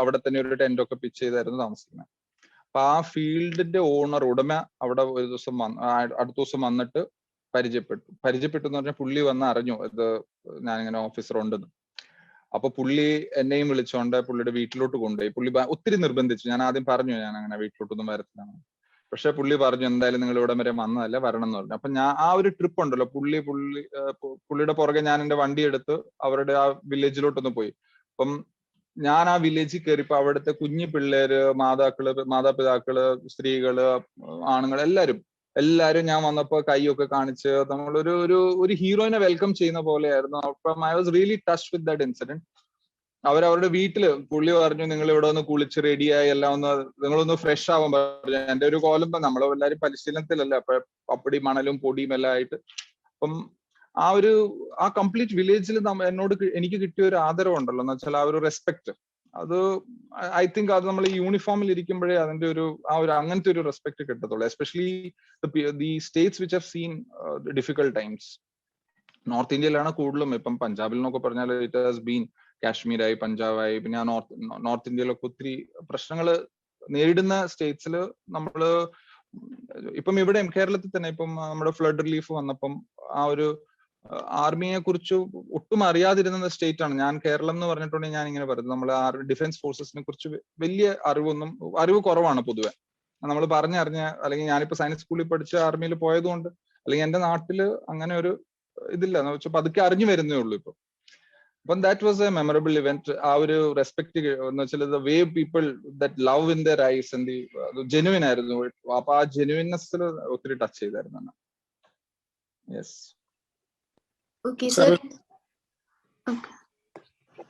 അവിടെ തന്നെ ഒരു ടെന്റ് ഒക്കെ പിച്ച് ചെയ്തായിരുന്നു താമസിക്കുന്നത്. അപ്പൊ ആ ഫീൽഡിന്റെ ഉടമ അവിടെ ഒരു ദിവസം അടുത്ത ദിവസം വന്നിട്ട് പരിചയപ്പെട്ടു എന്ന് പറഞ്ഞാൽ പുള്ളി വന്ന് അറിഞ്ഞു ഇത് ഞാനിങ്ങനെ ഓഫീസർ ഉണ്ടെന്ന്. അപ്പൊ പുള്ളി എന്നെയും വിളിച്ചോണ്ട് പുള്ളിയുടെ വീട്ടിലോട്ട് കൊണ്ടുപോയി. പുള്ളി ഒത്തിരി നിർബന്ധിച്ചു. ഞാൻ ആദ്യം പറഞ്ഞു ഞാൻ അങ്ങനെ വീട്ടിലോട്ടൊന്നും വരത്തില്ല, പക്ഷെ പുള്ളി പറഞ്ഞു എന്തായാലും നിങ്ങൾ ഇവിടെ വരെ വന്നതല്ല, വരണം എന്ന് പറഞ്ഞു. അപ്പൊ ഞാൻ ആ ഒരു ട്രിപ്പ് ഉണ്ടല്ലോ, പുള്ളിയുടെ പുറകെ ഞാൻ എന്റെ വണ്ടി എടുത്ത് അവരുടെ ആ വില്ലേജിലോട്ടൊന്ന് പോയി. അപ്പം ഞാൻ ആ വില്ലേജിൽ കയറിയപ്പോ അവിടുത്തെ കുഞ്ഞു പിള്ളേര്, മാതാപിതാക്കള്, സ്ത്രീകള്, ആണുങ്ങൾ, എല്ലാരും ഞാൻ വന്നപ്പോ കൈയൊക്കെ കാണിച്ച് നമ്മളൊരു ഹീറോയിനെ വെൽക്കം ചെയ്യുന്ന പോലെയായിരുന്നു. അപ്പം I was really touched with that incident. അവരവരുടെ വീട്ടില് പുള്ളി പറഞ്ഞു നിങ്ങൾ ഇവിടെ ഒന്ന് കുളിച്ച് റെഡിയായി എല്ലാം നിങ്ങളൊന്ന് ഫ്രഷ് ആവാൻ പറഞ്ഞു. എന്റെ ഒരു കോലം നമ്മളെല്ലാരും പരിശീലനത്തിലല്ല, അപ്പൊ പപ്പടി മണലും പൊടിയും എല്ലാം ആയിട്ട്. അപ്പം ആ കംപ്ലീറ്റ് വില്ലേജിൽ എനിക്ക് കിട്ടിയ ഒരു ആദരവുണ്ടല്ലോ എന്ന് വെച്ചാൽ ആ ഒരു റെസ്പെക്ട്. അത് ഐ തിങ്ക് അത് നമ്മൾ ഈ യൂണിഫോമിൽ ഇരിക്കുമ്പോഴേ അതിന്റെ ഒരു അങ്ങനത്തെ ഒരു റെസ്പെക്ട് കിട്ടത്തുള്ളൂ. Especially the States which have seen difficult times. North ഇന്ത്യയിലാണ് കൂടുതലും. ഇപ്പം പഞ്ചാബിൽ എന്നൊക്കെ പറഞ്ഞാൽ ഇറ്റ് ഹാസ് ബീൻ കാശ്മീരായി, പഞ്ചാബായി, പിന്നെ നോർത്ത് ഇന്ത്യയിലൊക്കെ ഒത്തിരി പ്രശ്നങ്ങൾ നേരിടുന്ന സ്റ്റേറ്റ്സിൽ നമ്മള് ഇപ്പം ഇവിടെ കേരളത്തിൽ തന്നെ ഇപ്പം നമ്മുടെ ഫ്ലഡ് റിലീഫ് വന്നപ്പം ആ ഒരു ആർമിയെ കുറിച്ച് ഒട്ടും അറിയാതിരുന്ന സ്റ്റേറ്റ് ആണ്. ഞാൻ കേരളം എന്ന് പറഞ്ഞിട്ടുണ്ടെങ്കിൽ ഞാൻ ഇങ്ങനെ പറയുന്നത്, നമ്മൾ ഡിഫൻസ് ഫോഴ്സസിനെ കുറിച്ച് വലിയ അറിവ് കുറവാണ് പൊതുവെ. നമ്മൾ പറഞ്ഞറിഞ്ഞ, അല്ലെങ്കിൽ ഞാനിപ്പോ സയൻസ് സ്കൂളിൽ പഠിച്ച ആർമിയിൽ പോയതുകൊണ്ട്, അല്ലെങ്കിൽ എന്റെ നാട്ടില് അങ്ങനെ ഒരു ഇതില്ല എന്ന് വെച്ചാൽ പതുക്കെ അറിഞ്ഞു വരുന്നേ ഉള്ളൂ ഇപ്പൊ. അപ്പം that was a memorable event. ആ ഒരു റെസ്പെക്ട് എന്ന് വെച്ചാൽ the way people that love in their eyes and genuine ആയിരുന്നു. അപ്പൊ ആ ജെനുവിനെസ്സിൽ ഒത്തിരി ടച്ച് ചെയ്തായിരുന്നു. യെസ്. Okay sir.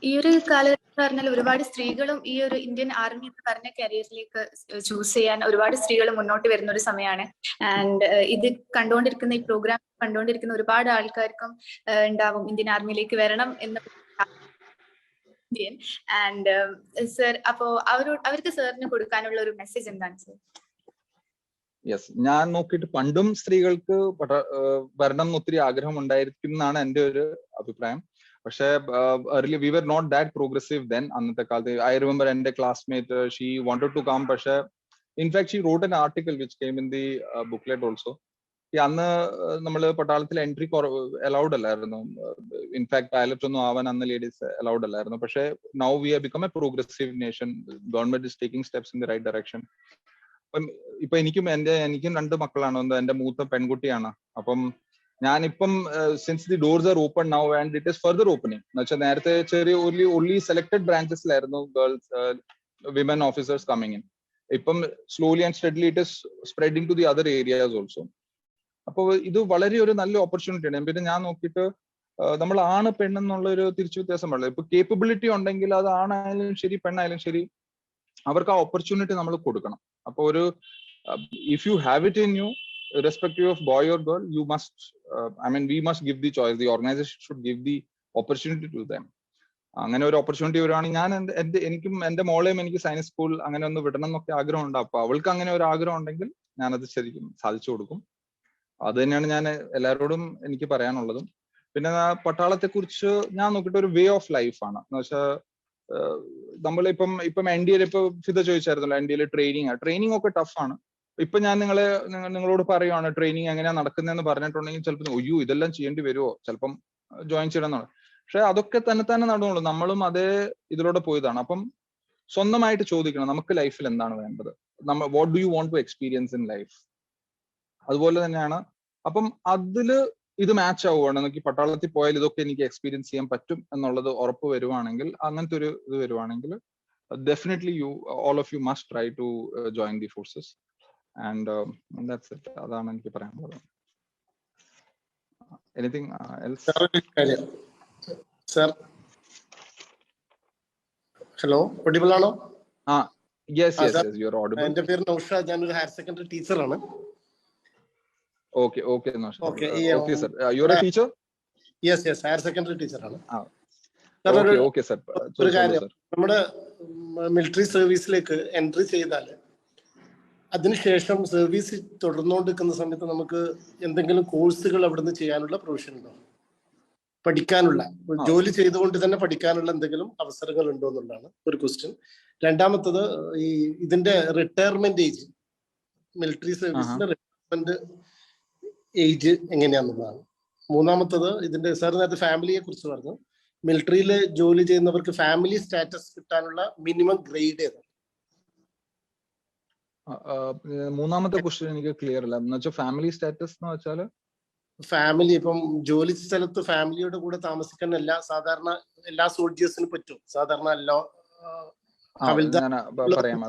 ഈ ഒരു കാലഘട്ടം പറഞ്ഞാൽ ഒരുപാട് സ്ത്രീകളും ഈ ഒരു ഇന്ത്യൻ ആർമി എന്ന് പറഞ്ഞ കരിയറിലേക്ക് ചൂസ് ചെയ്യാൻ ഒരുപാട് സ്ത്രീകൾ മുന്നോട്ട് വരുന്ന ഒരു സമയമാണ്. ആൻഡ് ഇത് കണ്ടുകൊണ്ടിരിക്കുന്ന, ഈ പ്രോഗ്രാം കണ്ടുകൊണ്ടിരിക്കുന്ന ഒരുപാട് ആൾക്കാർക്കും ഉണ്ടാവും ഇന്ത്യൻ ആർമിയിലേക്ക് വരണം എന്ന്. ആൻഡ് സർ, അപ്പോ അവർക്ക് സാറിന് കൊടുക്കാനുള്ള ഒരു മെസ്സേജ് എന്താണ് സർ? യെസ്, ഞാൻ നോക്കിയിട്ട് പണ്ടും സ്ത്രീകൾക്ക് വരണം എന്ന് ഒത്തിരി ആഗ്രഹം ഉണ്ടായിരിക്കും എന്നാണ് എന്റെ ഒരു അഭിപ്രായം. പക്ഷെ we were not that progressive then. അന്നത്തെ കാലത്ത് ഐ റിമെമ്പർ എന്റെ classmate, she wanted to come. പക്ഷെ in fact she wrote an article which came in the booklet also. അന്ന് നമ്മൾ പട്ടാളത്തിൽ എൻട്രി അലൗഡ് അല്ലായിരുന്നു. ഇൻഫാക്ട് പൈലറ്റ് ഒന്നും ആവാൻ അന്ന് ലേഡീസ് അലൗഡ് അല്ലായിരുന്നു. പക്ഷെ now we have become a progressive nation. Government is taking steps in the right direction. ഇപ്പൊ എനിക്കും 2 മക്കളാണ്. എന്റെ മൂത്ത പെൺകുട്ടിയാണ്. അപ്പം ഞാനിപ്പം since the doors are open now and it is further opening എന്ന് വെച്ചാൽ നേരത്തെ ചെറിയ ഓൺലി സെലക്ടഡ് ബ്രാഞ്ചസിലായിരുന്നു girls women officers coming in. ഇപ്പം slowly and steadily it is spreading to the other areas also. അപ്പോൾ ഇത് വളരെ ഒരു നല്ല ഓപ്പർച്യൂണിറ്റിയാണ്. പിന്നെ ഞാൻ നോക്കിയിട്ട് നമ്മൾ ആണ് പെണ്ണെന്നുള്ള ഒരു തിരിച്ചു വ്യത്യാസം പാടില്ല. ഇപ്പൊ കേപ്പബിലിറ്റി ഉണ്ടെങ്കിൽ അത് ആണായാലും ശരി പെണ്ണായാലും ശരി അവർക്ക് ആ ഓപ്പർച്യൂണിറ്റി നമ്മൾ കൊടുക്കണം. അപ്പൊ ഒരു if you have it in you, irrespective of boy or girl, you must we must give the choice. The organization should give the opportunity to them. അങ്ങനെ ഒരു ഓപ്പർച്യൂണിറ്റി വരുവാണെങ്കിൽ ഞാൻ എനിക്കും എന്റെ മോളെയും എനിക്ക് സയൻസ് സ്കൂൾ അങ്ങനെ ഒന്ന് വിടണം എന്നൊക്കെ ആഗ്രഹമുണ്ട്. അപ്പൊ അവൾക്ക് അങ്ങനെ ഒരു ആഗ്രഹം ഉണ്ടെങ്കിൽ ഞാനത് ശരിക്കും സാധിച്ചു കൊടുക്കും. അത് തന്നെയാണ് ഞാൻ എല്ലാവരോടും എനിക്ക് പറയാനുള്ളതും. പിന്നെ പട്ടാളത്തെ കുറിച്ച് ഞാൻ നോക്കിയിട്ട് ഒരു വേ ഓഫ് ലൈഫ് ആണ്. എന്ന് വെച്ചാൽ നമ്മളിപ്പം എൻ ഡി എയിൽ ഇപ്പൊ ഫിദ ചോദിച്ചായിരുന്നല്ലോ, എൻ ഡി എയിൽ ട്രെയിനിങ് ഒക്കെ ടഫാണ്. ഇപ്പൊ ഞാൻ നിങ്ങളോട് പറയുവാണ് ട്രെയിനിങ് എങ്ങനെയാ നടക്കുന്നതെന്ന് പറഞ്ഞിട്ടുണ്ടെങ്കിൽ ചിലപ്പോൾ ഒയ്യോ ഇതെല്ലാം ചെയ്യേണ്ടി വരുമോ, ചിലപ്പം ജോയിൻ ചെയ്യണമെന്നാണ്. പക്ഷെ അതൊക്കെ തന്നെ നടന്നുള്ളൂ. നമ്മളും അതേ ഇതിലൂടെ പോയതാണ്. അപ്പം സ്വന്തമായിട്ട് ചോദിക്കണം നമുക്ക് ലൈഫിൽ എന്താണ് വേണ്ടത്, what do you want to experience in life. അതുപോലെ തന്നെയാണ്. അപ്പം അതില് ഇത് മാച്ച് ആവുകയാണ്. എനിക്ക് പട്ടാളത്തിൽ പോയാൽ ഇതൊക്കെ എനിക്ക് എക്സ്പീരിയൻസ് ചെയ്യാൻ പറ്റും എന്നുള്ളത് ഉറപ്പ് വരുവാണെങ്കിൽ, അങ്ങനത്തെ ഒരു ഇത് വരുവാണെങ്കിൽ definitely all of you must try to join the forces. And that's it. അതാണ് എനിക്ക് പറയാനുള്ളത്. Anything else? Sir, hello, audible ആണോ? Yes, you are audible. എൻ്റെ പേര് നൗഷാദ്, ഞാനൊരു ഹയർ സെക്കൻഡറി ടീച്ചറാണ്. Okay, sir. You are a teacher? Yes, higher secondary ടീച്ചറാണ്. Okay, sir. ഒരു കാര്യം, നമ്മുടെ മിലിറ്ററി സർവീസിലേക്ക് എൻട്രി ചെയ്താൽ അതിനുശേഷം സർവീസ് തുടർന്നുകൊണ്ടിരിക്കുന്ന സമയത്ത് നമുക്ക് എന്തെങ്കിലും കോഴ്സുകൾ അവിടുന്ന് ചെയ്യാനുള്ള പ്രൊവിഷൻ ഉണ്ടോ? പഠിക്കാനുള്ള, ജോലി ചെയ്തുകൊണ്ട് തന്നെ പഠിക്കാനുള്ള എന്തെങ്കിലും അവസരങ്ങൾ ഉണ്ടോ എന്നുള്ളതാണ് ഒരു ക്വസ്റ്റ്യൻ. രണ്ടാമത്തത്, ഇതിന്റെ റിട്ടയർമെന്റ് ഏജ്, മിലിറ്ററി സർവീസിന്റെ റിട്ടയർമെന്റ് ഏജ് എങ്ങനെയാണെന്നുള്ളതാണ്. മൂന്നാമത്തത്, ഇതിന്റെ സാർ നേരത്തെ ഫാമിലിയെ കുറിച്ച് പറഞ്ഞു. മിലിറ്ററിയിൽ ജോലി ചെയ്യുന്നവർക്ക് ഫാമിലി സ്റ്റാറ്റസ് കിട്ടാനുള്ള മിനിമം ഗ്രേഡ് ഏതാണ്? മൂന്നാമത്തെ ക്വസ്റ്റ്യൻ എനിക്ക് ക്ലിയർ അല്ല. എന്ന് വെച്ചാൽ ഫാമിലി സ്റ്റാറ്റസ് എന്ന് വെച്ചാൽ ഫാമിലി, ഇപ്പം ജോലി സ്ഥലത്ത് ഫാമിലിയുടെ കൂടെ താമസിക്കാൻ സാധാരണ എല്ലാ സോൾജേഴ്സിനും പറ്റും. സാധാരണ പറയാം.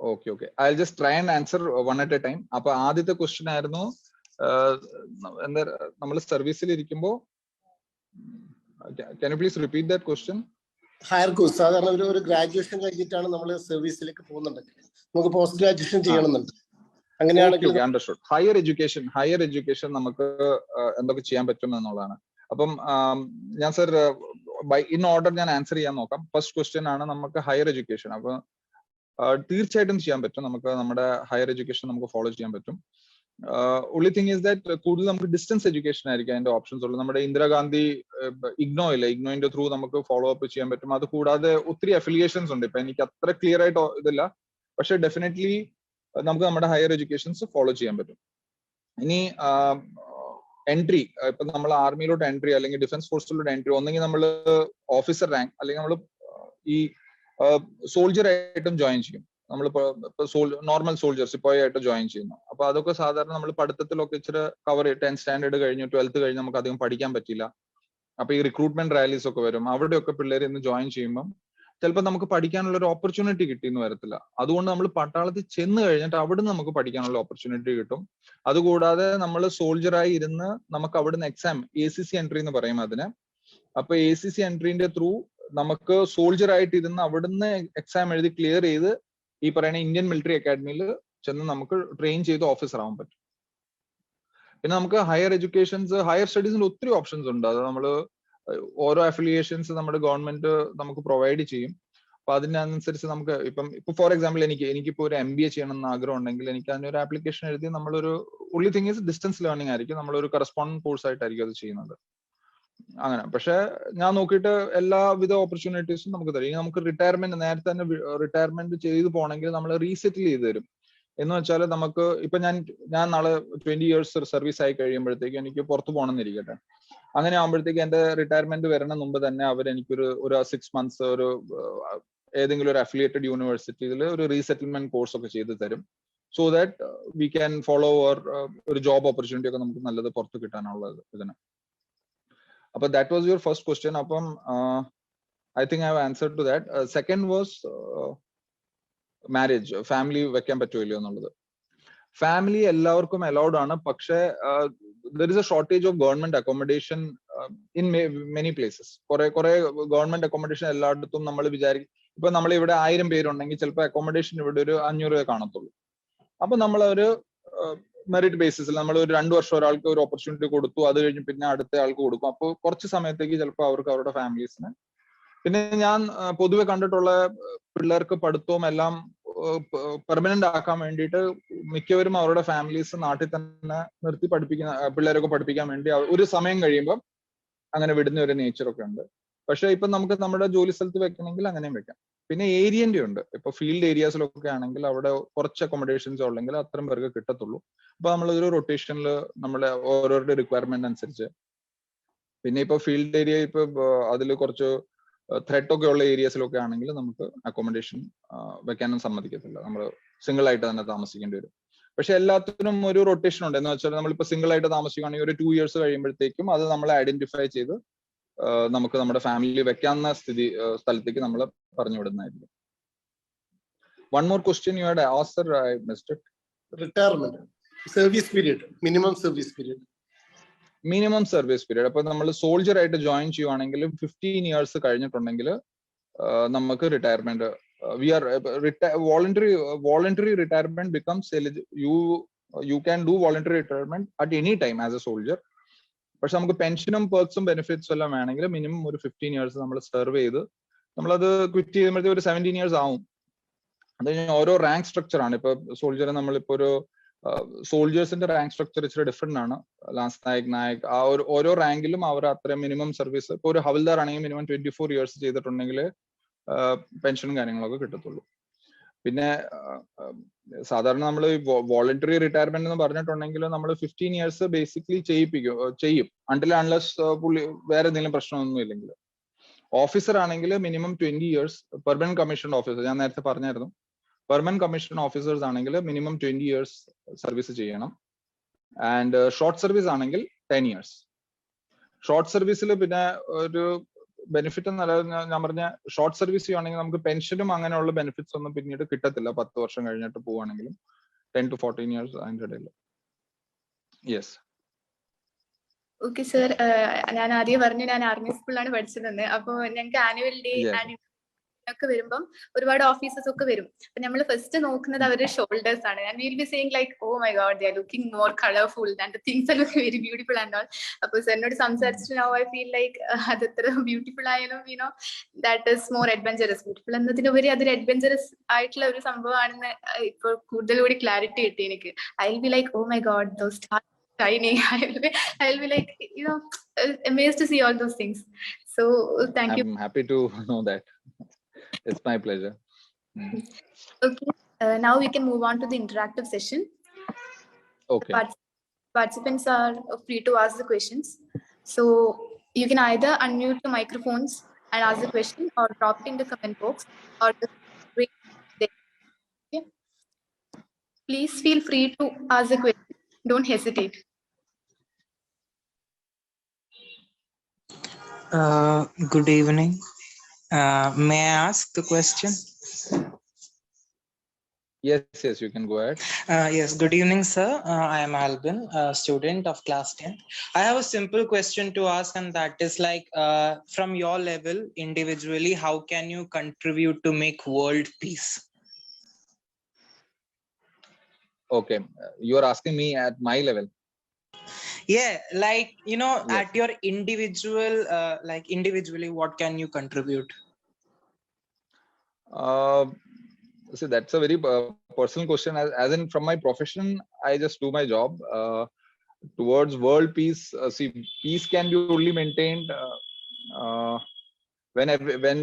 Okay I just try and answer one at A time. അപ്പൊ ആദ്യത്തെ ക്വസ്റ്റ്യൻ ആയിരുന്നു, എന്താ നമ്മൾ സർവീസിൽ ഇരിക്കുമ്പോ, can you please repeat that question? Higher course, സാധാരണ ഒരു ഗ്രാജുവേഷൻ കഴിഞ്ഞിട്ടാണ് നമ്മൾ സർവീസിലേക്ക് പോകുന്നുണ്ടെങ്കിൽ നമുക്ക് പോസ്റ്റ് ഗ്രാജുവേഷൻ ചെയ്യണമെന്നുണ്ട്. അങ്ങനെയാണെങ്കിൽ അണ്ടർസ്റ്റുഡ്. ഹയർ എഡ്യൂക്കേഷൻ നമുക്ക് എന്തൊക്കെ ചെയ്യാൻ പറ്റും എന്നുള്ളതാണ്. അപ്പം ഞാൻ സർ ഇൻ ഓർഡർ ഞാൻ ആൻസർ ചെയ്യാൻ നോക്കാം. ഫസ്റ്റ് ക്വസ്റ്റ്യൻ ആണ് നമുക്ക് ഹയർ എഡ്യൂക്കേഷൻ. അപ്പൊ തീർച്ചയായിട്ടും ചെയ്യാൻ പറ്റും. നമുക്ക് നമ്മുടെ ഹയർ എഡ്യൂക്കേഷൻ നമുക്ക് ഫോളോ ചെയ്യാൻ പറ്റും. only thing is that കൂടുതൽ നമുക്ക് ഡിസ്റ്റൻസ് എഡ്യൂക്കേഷൻ ആയിരിക്കും അതിന്റെ ഓപ്ഷൻസ് ഉള്ളത്. നമ്മുടെ ഇന്ദിരാഗാന്ധി ഇഗ്നോ ഇല്ല, ഇഗ്നോയിന്റെ ത്രൂ നമുക്ക് ഫോളോ അപ്പ് ചെയ്യാൻ പറ്റും. അത് കൂടാതെ ഒത്തിരി അഫിലിയേഷൻസ് ഉണ്ട്. ഇപ്പൊ എനിക്ക് അത്ര ക്ലിയർ ആയിട്ട് ഇതില്ല, പക്ഷെ ഡെഫിനറ്റ്ലി നമുക്ക് നമ്മുടെ ഹയർ എഡ്യൂക്കേഷൻസ് ഫോളോ ചെയ്യാൻ പറ്റും. ഇനി എൻട്രി, ഇപ്പൊ നമ്മൾ ആർമിയിലോട്ട് എൻട്രി അല്ലെങ്കിൽ ഡിഫൻസ് ഫോഴ്സിലോട്ട് എൻട്രി, ഒന്നെങ്കിൽ നമ്മൾ ഓഫീസർ റാങ്ക് അല്ലെങ്കിൽ നമ്മൾ ഈ സോൾജർ ആയിട്ടും ജോയിൻ ചെയ്യും. നമ്മളിപ്പോ നോർമൽ സോൾജേഴ്സ് സിപ്പായിട്ട് ജോയിൻ ചെയ്യുന്നു. അപ്പൊ അതൊക്കെ സാധാരണ നമ്മൾ പഠിത്തത്തിലൊക്കെ ഇച്ചിരി കവർ 10th സ്റ്റാൻഡേർഡ് കഴിഞ്ഞു 12th കഴിഞ്ഞ് നമുക്ക് അധികം പഠിക്കാൻ പറ്റില്ല. അപ്പൊ ഈ റിക്രൂട്ട്മെന്റ് റാലീസ് ഒക്കെ വരും, അവിടെയൊക്കെ പിള്ളേർ ഇന്ന് ജോയിൻ ചെയ്യുമ്പോൾ ചിലപ്പോൾ നമുക്ക് പഠിക്കാനുള്ള ഒരു ഓപ്പർച്യൂണിറ്റി കിട്ടിയെന്ന് വരത്തില്ല. അതുകൊണ്ട് നമ്മൾ പട്ടാളത്തിൽ ചെന്ന് കഴിഞ്ഞിട്ട് അവിടുന്ന് നമുക്ക് പഠിക്കാനുള്ള ഓപ്പർച്യൂണിറ്റി കിട്ടും. അതുകൂടാതെ നമ്മൾ സോൾജറായി ഇരുന്ന് നമുക്ക് അവിടുന്ന് എക്സാം ACC എൻട്രി എന്ന് പറയും അതിന്. അപ്പൊ ACC എൻട്രീന്റെ ത്രൂ നമുക്ക് സോൾജർ ആയിട്ട് ഇരുന്ന് അവിടുന്ന് എക്സാം എഴുതി ക്ലിയർ ചെയ്ത് ഈ പറയുന്ന ഇന്ത്യൻ മിലിറ്ററി അക്കാഡമിയിൽ ചെന്ന് നമുക്ക് ട്രെയിൻ ചെയ്ത് ഓഫീസർ ആവാൻ പറ്റും. പിന്നെ നമുക്ക് ഹയർ എഡ്യൂക്കേഷൻസ്, ഹയർ സ്റ്റഡീസിൽ ഒത്തിരി ഓപ്ഷൻസ് ഉണ്ട്. അത് നമ്മൾ ഓരോ അഫിലിയേഷൻസ് നമ്മുടെ ഗവൺമെന്റ് നമുക്ക് പ്രൊവൈഡ് ചെയ്യും. അപ്പൊ അതിനനുസരിച്ച് നമുക്ക് ഇപ്പൊ ഫോർ എക്സാമ്പിൾ എനിക്കിപ്പോ ഒരു MBA ചെയ്യണം എന്ന് ആഗ്രഹം ഉണ്ടെങ്കിൽ എനിക്ക് അതിനൊരു ആപ്ലിക്കേഷൻ എഴുതി നമ്മളൊരു only thing is distance learning ആയിരിക്കും, നമ്മളൊരു കറസ്പോണ്ടന്റ് കോഴ്സ് ആയിട്ടായിരിക്കും അത് ചെയ്യുന്നത്. അങ്ങനെ. പക്ഷെ ഞാൻ നോക്കിയിട്ട് എല്ലാവിധ ഓപ്പർച്യൂണിറ്റീസും നമുക്ക് തരും. ഇനി നമുക്ക് റിട്ടയർമെന്റ് നേരത്തെ തന്നെ റിട്ടയർമെന്റ് ചെയ്തു പോകണമെങ്കിൽ നമ്മൾ റീസെറ്റിൽ ചെയ്ത് തരും. എന്ന് വെച്ചാൽ നമുക്ക് ഇപ്പൊ ഞാൻ നാളെ 20 years സർവീസ് ആയി കഴിയുമ്പോഴത്തേക്ക് എനിക്ക് പുറത്തു പോകണമെന്നിരിക്കട്ടെ. അങ്ങനെ ആകുമ്പോഴത്തേക്ക് എന്റെ റിട്ടയർമെന്റ് വരണ മുമ്പ് തന്നെ അവർ എനിക്കൊരു 6 months ഒരു ഏതെങ്കിലും ഒരു അഫിലിയേറ്റഡ് യൂണിവേഴ്സിറ്റിയിൽ ഒരു റീസെറ്റിൽമെന്റ് കോഴ്സ് ഒക്കെ ചെയ്ത് തരും. So that we can follow ഒരു ജോബ് ഓപ്പർച്യൂണിറ്റി ഒക്കെ നമുക്ക് നല്ലത് പുറത്ത് കിട്ടാനുള്ളത് ഇതിന്. അപ്പൊ that was your first question. അപ്പം I think I have answered to that. Second was marriage, family വെക്കാൻ പറ്റുമല്ലോ എന്നുള്ളത്. ഫാമിലി എല്ലാവർക്കും അലൗഡ് ആണ്, പക്ഷേ there is a shortage of government accommodation in many places. കുറെ ഗവൺമെന്റ് അക്കോമഡേഷൻ എല്ലായിടത്തും നമ്മൾ വിചാരിക്കും. ഇപ്പൊ നമ്മൾ ഇവിടെ 1000 പേരുണ്ടെങ്കിൽ ചിലപ്പോൾ അക്കോമഡേഷൻ ഇവിടെ ഒരു 500 കാണത്തുള്ളൂ. അപ്പൊ നമ്മൾ ഒരു മെറിറ്റ് ബേസിസിൽ നമ്മൾ ഒരു 2 വർഷം ഒരാൾക്ക് ഒരു ഓപ്പർച്യൂണിറ്റി കൊടുത്തു, അത് കഴിഞ്ഞ് പിന്നെ അടുത്ത ആൾക്ക് കൊടുക്കും. അപ്പോൾ കുറച്ച് സമയത്തേക്ക് ചിലപ്പോൾ അവർക്ക് അവരുടെ ഫാമിലീസിന്. പിന്നെ ഞാൻ പൊതുവെ കണ്ടിട്ടുള്ള പിള്ളേർക്ക് പഠിത്തവും എല്ലാം പെർമനന്റ് ആക്കാൻ വേണ്ടിയിട്ട് മിക്കവരും അവരുടെ ഫാമിലീസ് നാട്ടിൽ തന്നെ നിർത്തി പിള്ളേരൊക്കെ പഠിപ്പിക്കാൻ വേണ്ടി ഒരു സമയം കഴിയുമ്പോൾ അങ്ങനെ വിടുന്ന ഒരു നേച്ചറൊക്കെ ഉണ്ട്. പക്ഷെ ഇപ്പൊ നമുക്ക് നമ്മുടെ ജോലി സ്ഥലത്ത് വെക്കണമെങ്കിൽ അങ്ങനെയും വെക്കാം. പിന്നെ ഏരിയന്റെ ഉണ്ട്. ഇപ്പൊ ഫീൽഡ് ഏരിയാസിലൊക്കെ ആണെങ്കിൽ അവിടെ കുറച്ച് അക്കോമഡേഷൻസ് ഉള്ളെങ്കിൽ അത്രയും പേർക്ക് കിട്ടത്തുള്ളൂ. അപ്പൊ നമ്മളൊരു റൊട്ടേഷനിൽ നമ്മളെ ഓരോരുടെ റിക്വയർമെന്റ് അനുസരിച്ച്. പിന്നെ ഇപ്പൊ ഫീൽഡ് ഏരിയ ഇപ്പൊ അതിൽ കുറച്ച് ത്രെഡ് ഒക്കെ ഉള്ള ഏരിയാസിലൊക്കെ ആണെങ്കിൽ നമുക്ക് അക്കോമഡേഷൻ വെക്കാനും സമ്മതിക്കത്തില്ല. നമ്മൾ സിംഗിൾ ആയിട്ട് തന്നെ താമസിക്കേണ്ടി വരും. പക്ഷെ എല്ലാത്തിനും ഒരു റൊട്ടേഷൻ ഉണ്ട്. എന്ന് വെച്ചാൽ നമ്മളിപ്പോ സിംഗിൾ ആയിട്ട് താമസിക്കുകയാണെങ്കിൽ ഒരു 2 years കഴിയുമ്പോഴത്തേക്കും അത് നമ്മളെ ഐഡന്റിഫൈ ചെയ്ത് നമുക്ക് നമ്മുടെ ഫാമിലി വെക്കാവുന്ന സ്ഥലത്തേക്ക് നമ്മൾ പറഞ്ഞു വിടുന്നതായിരിക്കും. One more question you had asked, sir, I missed it. Retirement, service period, minimum service period. Minimum service period. അപ്പൊ നമ്മൾ സോൾജർ ആയിട്ട് ജോയിൻ ചെയ്യുവാണെങ്കിൽ 15 years കഴിഞ്ഞിട്ടുണ്ടെങ്കിൽ നമുക്ക് retirement voluntary retirement becomes you can do voluntary retirement at any time as a soldier. പക്ഷെ നമുക്ക് പെൻഷനും പെർക്സും ബെനിഫിറ്റ്സും എല്ലാം വേണമെങ്കിൽ മിനിമം ഒരു 15 years നമ്മൾ സെർവ് ചെയ്ത് നമ്മളത് ക്വിറ്റ് ചെയ്യുമ്പോഴത്തേക്ക് ഒരു 17 years ആവും. അത് കഴിഞ്ഞാൽ ഓരോ റാങ്ക് സ്ട്രക്ചർ ആണ്. ഇപ്പൊ സോൾജർ നമ്മളിപ്പോ ഒരു സോൾജേഴ്സിന്റെ റാങ്ക് സ്ട്രക്ചർ ഇച്ചിരി ഡിഫറെന്റ് ആണ്. ലാൻസ് നായക് ആ ഓരോ റാങ്കിലും അവർ അത്ര മിനിമം സർവീസ്. ഇപ്പൊ ഒരു ഹവൽദാർ ആണെങ്കിൽ മിനിമം 24 years ചെയ്തിട്ടുണ്ടെങ്കിൽ പെൻഷനും കാര്യങ്ങളൊക്കെ കിട്ടത്തുള്ളൂ. പിന്നെ സാധാരണ നമ്മൾ വോളണ്ടറി റിട്ടയർമെന്റ് എന്ന് പറഞ്ഞിട്ടുണ്ടെങ്കിൽ നമ്മൾ 15 years ബേസിക്കലി ചെയ്യും അണ്ടിൽ അൺലെസ് പുള്ളി വേറെ എന്തെങ്കിലും പ്രശ്നമൊന്നും ഇല്ലെങ്കിൽ. ഓഫീസർ ആണെങ്കിൽ minimum 20 years. Permanent commission officer ഞാൻ നേരത്തെ പറഞ്ഞായിരുന്നു. പെർമനന്റ് കമ്മീഷൻ ഓഫീസേഴ്സ് ആണെങ്കിൽ മിനിമം 20 years സർവീസ് ചെയ്യണം. ആൻഡ് ഷോർട്ട് സർവീസ് ആണെങ്കിൽ 10 years. ഷോർട്ട് സർവീസിൽ പിന്നെ ഒരു ബെനിഫിറ്റ് എന്നല്ല, ഞാൻ പറഞ്ഞ ഷോർട്ട് സർവീസ് ചെയ്യുവാണെങ്കിൽ നമുക്ക് പെൻഷനും അങ്ങനെയുള്ള ബെനിഫിറ്റ്സ് ഒന്നും പിന്നീട് കിട്ടത്തില്ല. 10 വർഷം കഴിഞ്ഞിട്ട് പോവുകയാണെങ്കിലും 10 to 14 years അതിൻ്റെ ഇടയിൽ. യെസ്. ഓക്കെ സർ, ഞാൻ ആദ്യം പറഞ്ഞു ഞാൻ ആർമി സ്കൂളിലാണ് പഠിച്ചതെന്ന്. അപ്പോൾ ഞങ്ങൾക്ക് ആനുവൽ ഡേ ഒക്കെ വരുമ്പം ഒരുപാട് ഓഫീസേഴ്സ് ഒക്കെ വരും. അപ്പൊ നമ്മൾ ഫസ്റ്റ് നോക്കുന്നത് അവരുടെ ഷോൾഡേഴ്സ് ആണ്. And will be saying like oh my God they are looking more colourful and things are looking very beautiful and all. അപ്പൊ സാറിനോട് സംസാരിച്ചിട്ട് നൗ ഐ ഫീൽ ലൈക്ക് അത് എത്ര ബ്യൂട്ടിഫുൾ ആയാലും you know that is more adventurous. Beautiful എന്നതിനുപരി അതൊരു adventurous ആയിട്ടുള്ള ഒരു സംഭവമാണെന്ന് ഇപ്പൊ കൂടുതൽ കൂടി ക്ലാരിറ്റി കിട്ടി എനിക്ക്. I will be like oh my God those stars shining. I will be like, you know, amazed to see all those things. So thank you. I'm happy to know that. It's my pleasure. Okay, now we can move on to the interactive session. Okay. Participants are free to ask the questions. So you can either unmute the microphones and ask the question, or drop it in the comment box, or just raise the hand. Okay. Please feel free to ask the question. Don't hesitate. Good evening. May I ask the question? Yes, you can go ahead. Yes, good evening, sir. I am Albin, a student of class 10. I have a simple question to ask, and that is like, from your level, individually, how can you contribute to make world peace? Okay, you are asking me at my level. Yeah, like, you know, Yes. at your individual, like individually, what can you contribute? See, that's a very personal question. As in, from my profession, I just do my job. Towards world peace, see, peace can be only maintained when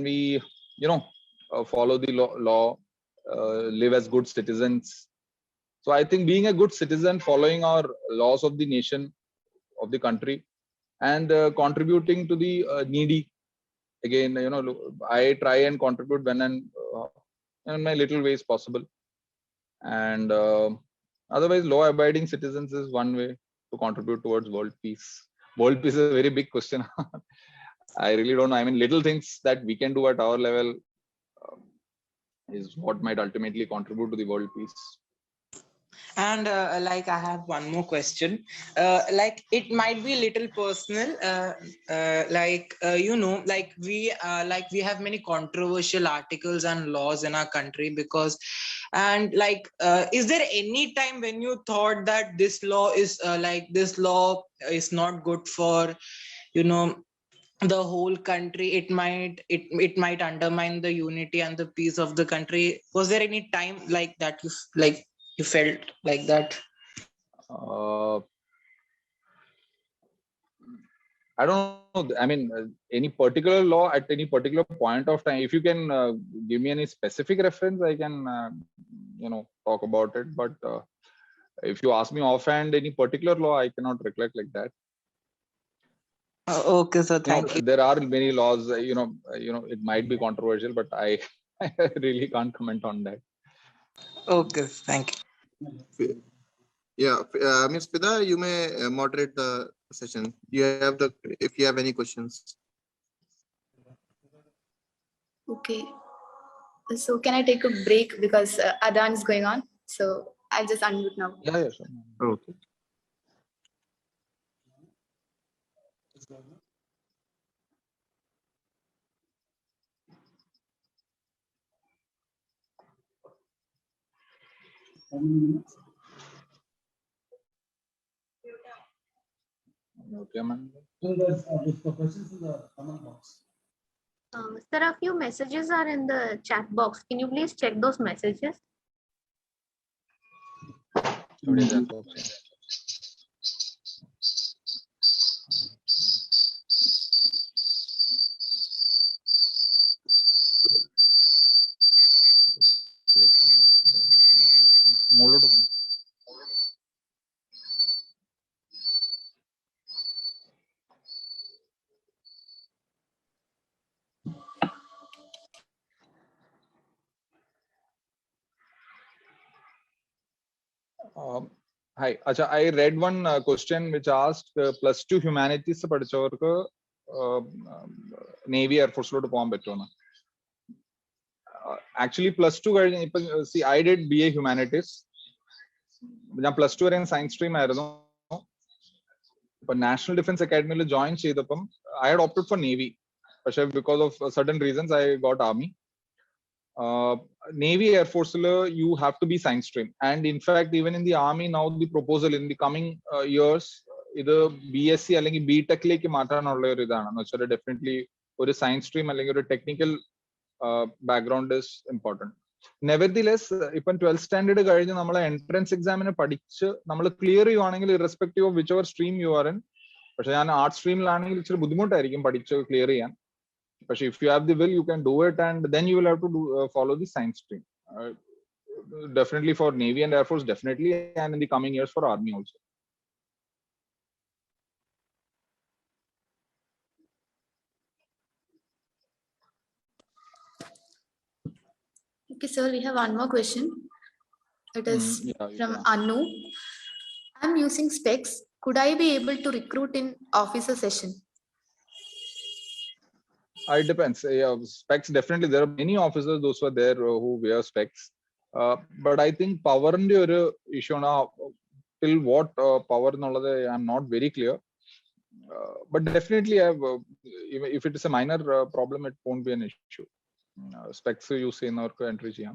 we you know follow the law, live as good citizens. So I think being a good citizen, following our laws of the nation, of the country, and contributing to the needy. Again, you know, I try and contribute when and in my little ways possible. And otherwise, law-abiding citizens is one way to contribute towards world peace. World peace is a very big question. I really don't know. I mean, little things that we can do at our level is what might ultimately contribute to the world peace. And like, I have one more question. Like, it might be a little personal. You know, like we have many controversial articles and laws in our country because, and like, is there any time when you thought that this law is this law is not good for, you know, the whole country? It might undermine the unity and the peace of the country. Was there any time like that you felt like that? I don't know. I mean, any particular law at any particular point of time. If you can give me any specific reference, I can, you know, talk about it. But if you ask me offhand any particular law, I cannot recollect like that. Okay, sir. Thank you. There are many laws. You know, it might be controversial, but I really can't comment on that. Okay, thank you. Yeah, Ms. Fida, you may moderate the session. If you have any questions. Okay. So can I take a break because Adhan is going on? So I'll just unmute now. Yeah, sure. Okay. Okay, man. Sir, a few messages are in the chat box. Can you please check those messages? Hi. Acha, I read one question which asked +2 humanities se പഠിച്ചവർക്ക് Navy Air Force ലോട്ട് പോകാൻ പറ്റുമോ? Actually +2 കഴിഞ്ഞ് ഇപ്പൊ see I did BA Humanities. ഞാൻ +2 വരെ science stream ആയിരുന്നു. ഇപ്പൊ national defence അക്കാഡമിയിൽ join ചെയ്തപ്പം I had opted for Navy. because of certain reasons I got army. Navy, Air Force, you have to be science stream. And in fact, even in the army now, the proposal in the coming years, either BSc or BTech like definitely or a science stream or a technical background is important. Nevertheless, if 12th standard entrance exam clear irrespective of whichever stream you are in. But art stream clear. But if you have the will, you can do it, and then you will have to follow the science stream. Definitely for Navy and Air Force, definitely, and in the coming years for Army also. Okay, sir, we have one more question. It is from Anu. I'm using specs. Could I be able to recruit in officer session? It depends. Specs, definitely. There are many officers, those who are there who wear specs. But I think power in the issue now, till what power I'm not very clear. But definitely, if it is a minor problem, it won't be an issue. Specs use in our entry.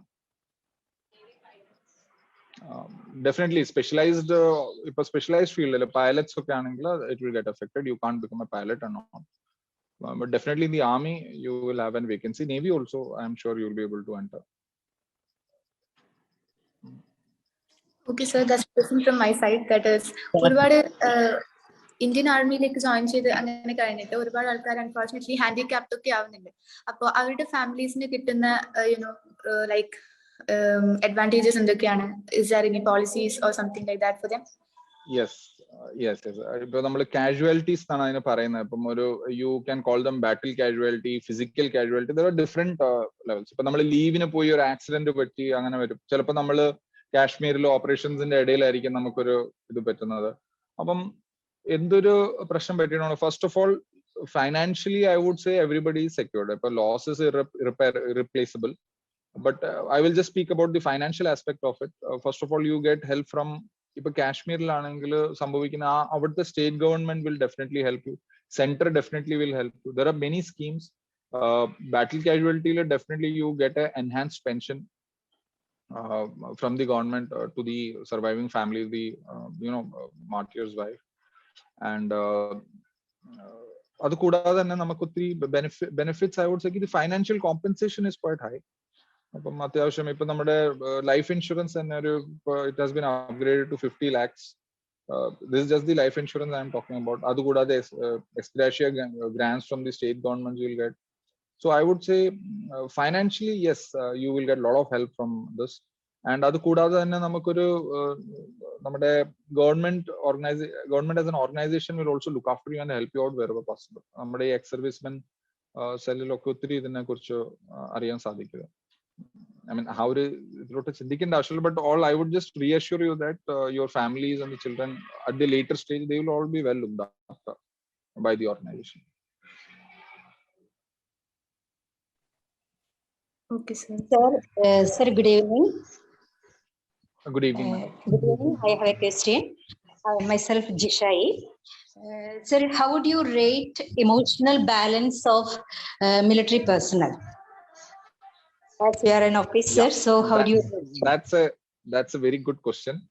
Definitely specialized. If a specialized field, pilots, it will get affected. You can't become a pilot or not. But definitely in the army, you will have a vacancy. Navy also, I'm sure you will be able to enter. Okay, sir, that's a question from my side. That is, Indian Army join unfortunately handicapped families like advantages is there any policies or something like that for them? Yes. Casualties, you can call them battle casualty, physical casualty. There are different levels. Leave in a accident, Kashmir operations in the first of all, financially, I would say everybody is secured. Loss is irreplaceable. But I will just speak about the financial aspect of it. First of all, you get help from Kashmir, the state government will definitely help you. Center definitely will help you. There are many schemes. Battle casualty, definitely you get an enhanced pension from the government to the surviving family, the martyr's wife. And benefits, I would say the financial compensation is quite high. Life insurance it has been upgraded to 50 lakhs. This is just the life insurance I am talking about. Extra grants from the state governments you will get. So I would say financially, yes, you will get a lot of help from this. And government as an organization will also look after you and help you out wherever possible. Ex-servicemen I mean, how but all I would just reassure you that your families and the children at the later stage, they will all be well looked after by the organization. Okay, sir. Sir, good evening. Good evening. Good evening. I have a question. Myself, Jishai. Sir, how would you rate emotional balance of military personnel? As you are an officer, so how do you? That's a very good question.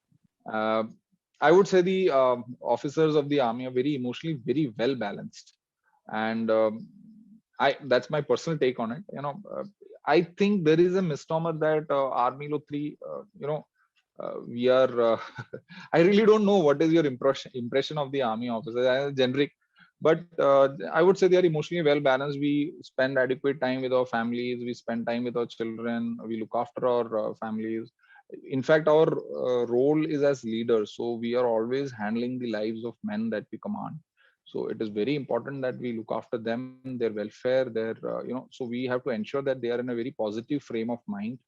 I would say the officers of the army are very emotionally very well balanced, and that's my personal take on it. I think there is a misnomer that army we are. I really don't know what is your impression of the army officers. Generic. But I would say they are emotionally well balanced. We spend adequate time with our families. We spend time with our children. We look after our families. In fact, our role is as leaders. So we are always handling the lives of men that we command. So it is very important that we look after them, their welfare, so we have to ensure that they are in a very positive frame of mind.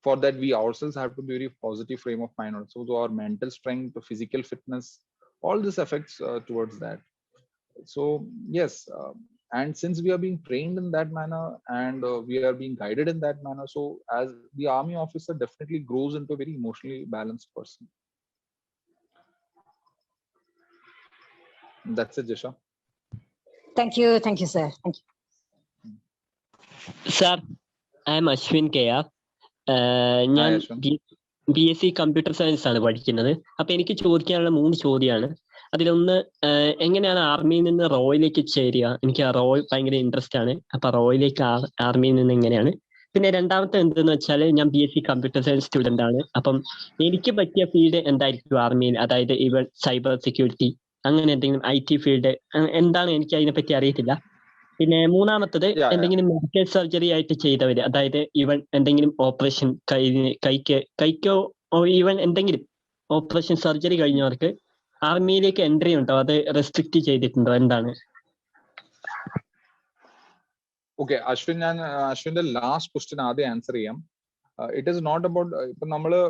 For that, we ourselves have to be very positive frame of mind also. So our mental strength, physical fitness, all this affects towards that. So yes, and since we are being trained in that manner and we are being guided in that manner, so as the army officer definitely grows into a very emotionally balanced person. That's it, Jisha. Thank you, sir. Thank you. Sir, I am Ashwin K.R. ഞാൻ BSc computer science ആണ് പഠിക്കുന്നത്. അപ്പൊ എനിക്ക് ചോദിക്കാനുള്ള 3 ചോദ്യമാണ്. അതിലൊന്ന്, എങ്ങനെയാണ് ആർമിയിൽ നിന്ന് റോയിലേക്ക് ചേരുക? എനിക്ക് ആ റോയ് ഭയങ്കര ഇൻട്രസ്റ്റ് ആണ്. അപ്പൊ റോയിലേക്ക് ആർമിയിൽ നിന്ന് എങ്ങനെയാണ്? പിന്നെ രണ്ടാമത്തെ എന്തെന്ന് വെച്ചാൽ, ഞാൻ BSc കമ്പ്യൂട്ടർ സയൻസ് സ്റ്റുഡന്റ് ആണ്. അപ്പം എനിക്ക് പറ്റിയ ഫീൽഡ് എന്തായിരിക്കും ആർമിയിൽ? അതായത് ഇവൻ സൈബർ സെക്യൂരിറ്റി, അങ്ങനെ എന്തെങ്കിലും IT ഫീൽഡ് എന്താണ്, എനിക്ക് അതിനെപ്പറ്റി അറിയത്തില്ല. പിന്നെ മൂന്നാമത്തത്, എന്തെങ്കിലും മെഡിക്കൽ സർജറി ആയിട്ട് ചെയ്തവര്, അതായത് ഈവൻ എന്തെങ്കിലും ഓപ്പറേഷൻ കൈക്കോ ഈവൻ എന്തെങ്കിലും ഓപ്പറേഷൻ സർജറി കഴിഞ്ഞവർക്ക് ആർമിയിലേക്ക് എൻട്രി ഉണ്ടോ? അത് റെസ്ട്രിക്ട് ചെയ്തിട്ടുണ്ടോ? എന്താണ്? ഓക്കെ അശ്വിൻ, ഞാൻ അശ്വിന്റെ ലാസ്റ്റ് ക്വസ്റ്റ്യൻ ആദ്യം ആൻസർ ചെയ്യാം. ഇറ്റ് ഈസ് നോട്ട് അബൌട്ട്, ഇപ്പൊ നമ്മള്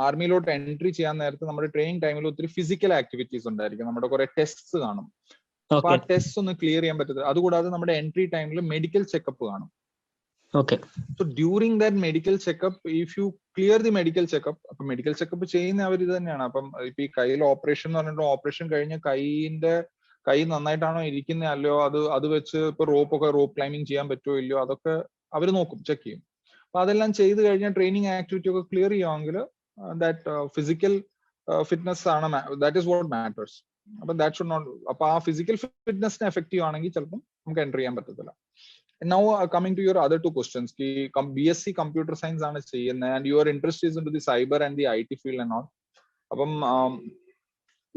ആർമിയിലോട്ട് എൻട്രി ചെയ്യാൻ നേരത്തെ നമ്മുടെ ട്രെയിനിങ് ടൈമിൽ ഒത്തിരി ഫിസിക്കൽ ആക്ടിവിറ്റീസ് ഉണ്ടായിരിക്കും. നമ്മുടെ കുറെ ടെസ്റ്റ് കാണും. അപ്പൊ ആ ടെസ്റ്റ് ഒന്ന് ക്ലിയർ ചെയ്യാൻ പറ്റത്തില്ല. അതുകൂടാതെ നമ്മുടെ എൻട്രി ടൈമിൽ മെഡിക്കൽ ചെക്കപ്പ് കാണും. So during that medical checkup, if you clear the medical checkup, അപ്പൊ മെഡിക്കൽ ചെക്കപ്പ് ചെയ്യുന്ന അവർ ഇത് തന്നെയാണ്. അപ്പം ഇപ്പൊ ഈ കയ്യിൽ ഓപ്പറേഷൻ എന്ന് പറഞ്ഞിട്ട് ഓപ്പറേഷൻ കഴിഞ്ഞ കൈ നന്നായിട്ടാണോ ഇരിക്കുന്നത്, അല്ലയോ അത് വെച്ച് ഇപ്പൊ റോപ്പ് ക്ലൈംബിങ് ചെയ്യാൻ പറ്റുമോ ഇല്ലയോ, അതൊക്കെ അവർ നോക്കും, ചെക്ക് ചെയ്യും. അപ്പൊ അതെല്ലാം ചെയ്ത് കഴിഞ്ഞാൽ ട്രെയിനിങ് ആക്ടിവിറ്റി ഒക്കെ ക്ലിയർ ചെയ്യുമെങ്കിൽ ദാറ്റ് ഫിസിക്കൽ ഫിറ്റ്നസ് ആണ്, ദാറ്റ് ഈസ് വാട്ട് മാറ്റേഴ്സ്. അപ്പൊ ദാറ്റ് ഷുഡ് നോട്ട്, അപ്പൊ ആ ഫിസിക്കൽ ഫിറ്റ്നസിന് എഫക്റ്റീവ് ആണെങ്കിൽ ചിലപ്പോൾ നമുക്ക് എൻ്റർ ചെയ്യാൻ പറ്റത്തില്ല. Now coming to your other 2 questions, BSc computer science ആണ് ചെയ്യുന്നത് and your interest is into the cyber and the IT field and all. അപ്പം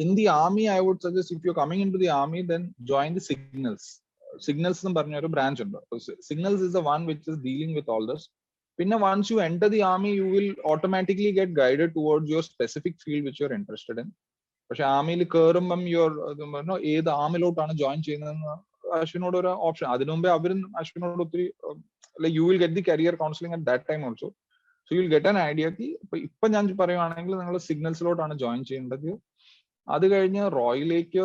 in the army I would suggest, if you're coming into the army, then join the signals എന്ന് പറഞ്ഞ ഒരു branch ഉണ്ട്. Signals is the one which is dealing with all this. പിന്നെ once you enter the army, you will automatically get guided towards your specific field which you're interested in. പക്ഷെ ആർമിയിൽ കയറുമ്പം ഏത് ആർമിലോട്ടാണ് join ചെയ്യുന്നതെന്ന് അശ്വിനോട് ഒരു ഓപ്ഷൻ, അതിനു മുമ്പേ അവരും അശ്വിനോട് ഒത്തിരി like you will get the career counselling at that time also. So you will get an idea. ഇപ്പൊ ഞാൻ പറയുവാണെങ്കിൽ നിങ്ങൾ സിഗ്നൽസിലോട്ടാണ് ജോയിൻ ചെയ്യേണ്ടത്. അത് കഴിഞ്ഞ് റോയിലേക്ക്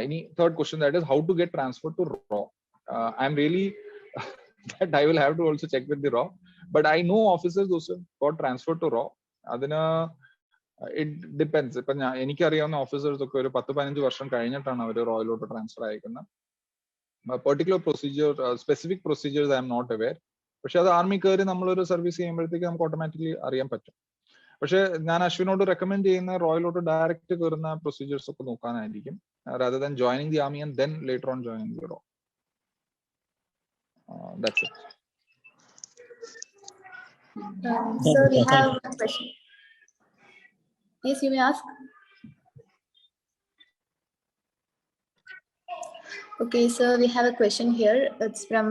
ഇനി third question, that is how to get transfer to റോ. I am really that I will have to also check with the raw, but I know officers also got transferred to raw. അതിന് it depends. ഇപ്പൊ എനിക്കറിയാവുന്ന officers ഒക്കെ ഒരു 10-15 വർഷം കഴിഞ്ഞിട്ടാണ് അവർ റോയിലോട്ട് ട്രാൻസ്ഫർ അയക്കുന്നത്. Particular procedure, specific procedures I am not aware. പക്ഷെ അത് ആർമി കയറി നമ്മളൊരു സർവീസ് ചെയ്യുമ്പോഴത്തേക്ക് നമുക്ക് ഓട്ടോമാറ്റിക്കലി അറിയാൻ പറ്റും. പക്ഷെ ഞാൻ അശ്വിനോട് റെക്കമെൻഡ് ചെയ്യുന്ന റോയിലോട്ട് ഡയറക്റ്റ് കയറുന്ന പ്രൊസീജിയേഴ്സ് ഒക്കെ നോക്കാനായിരിക്കും, rather than joining the army and then later on joining the raw. That's it. Sir, we have one question. Yes, you may ask. Okay, sir, we have a question here. It's from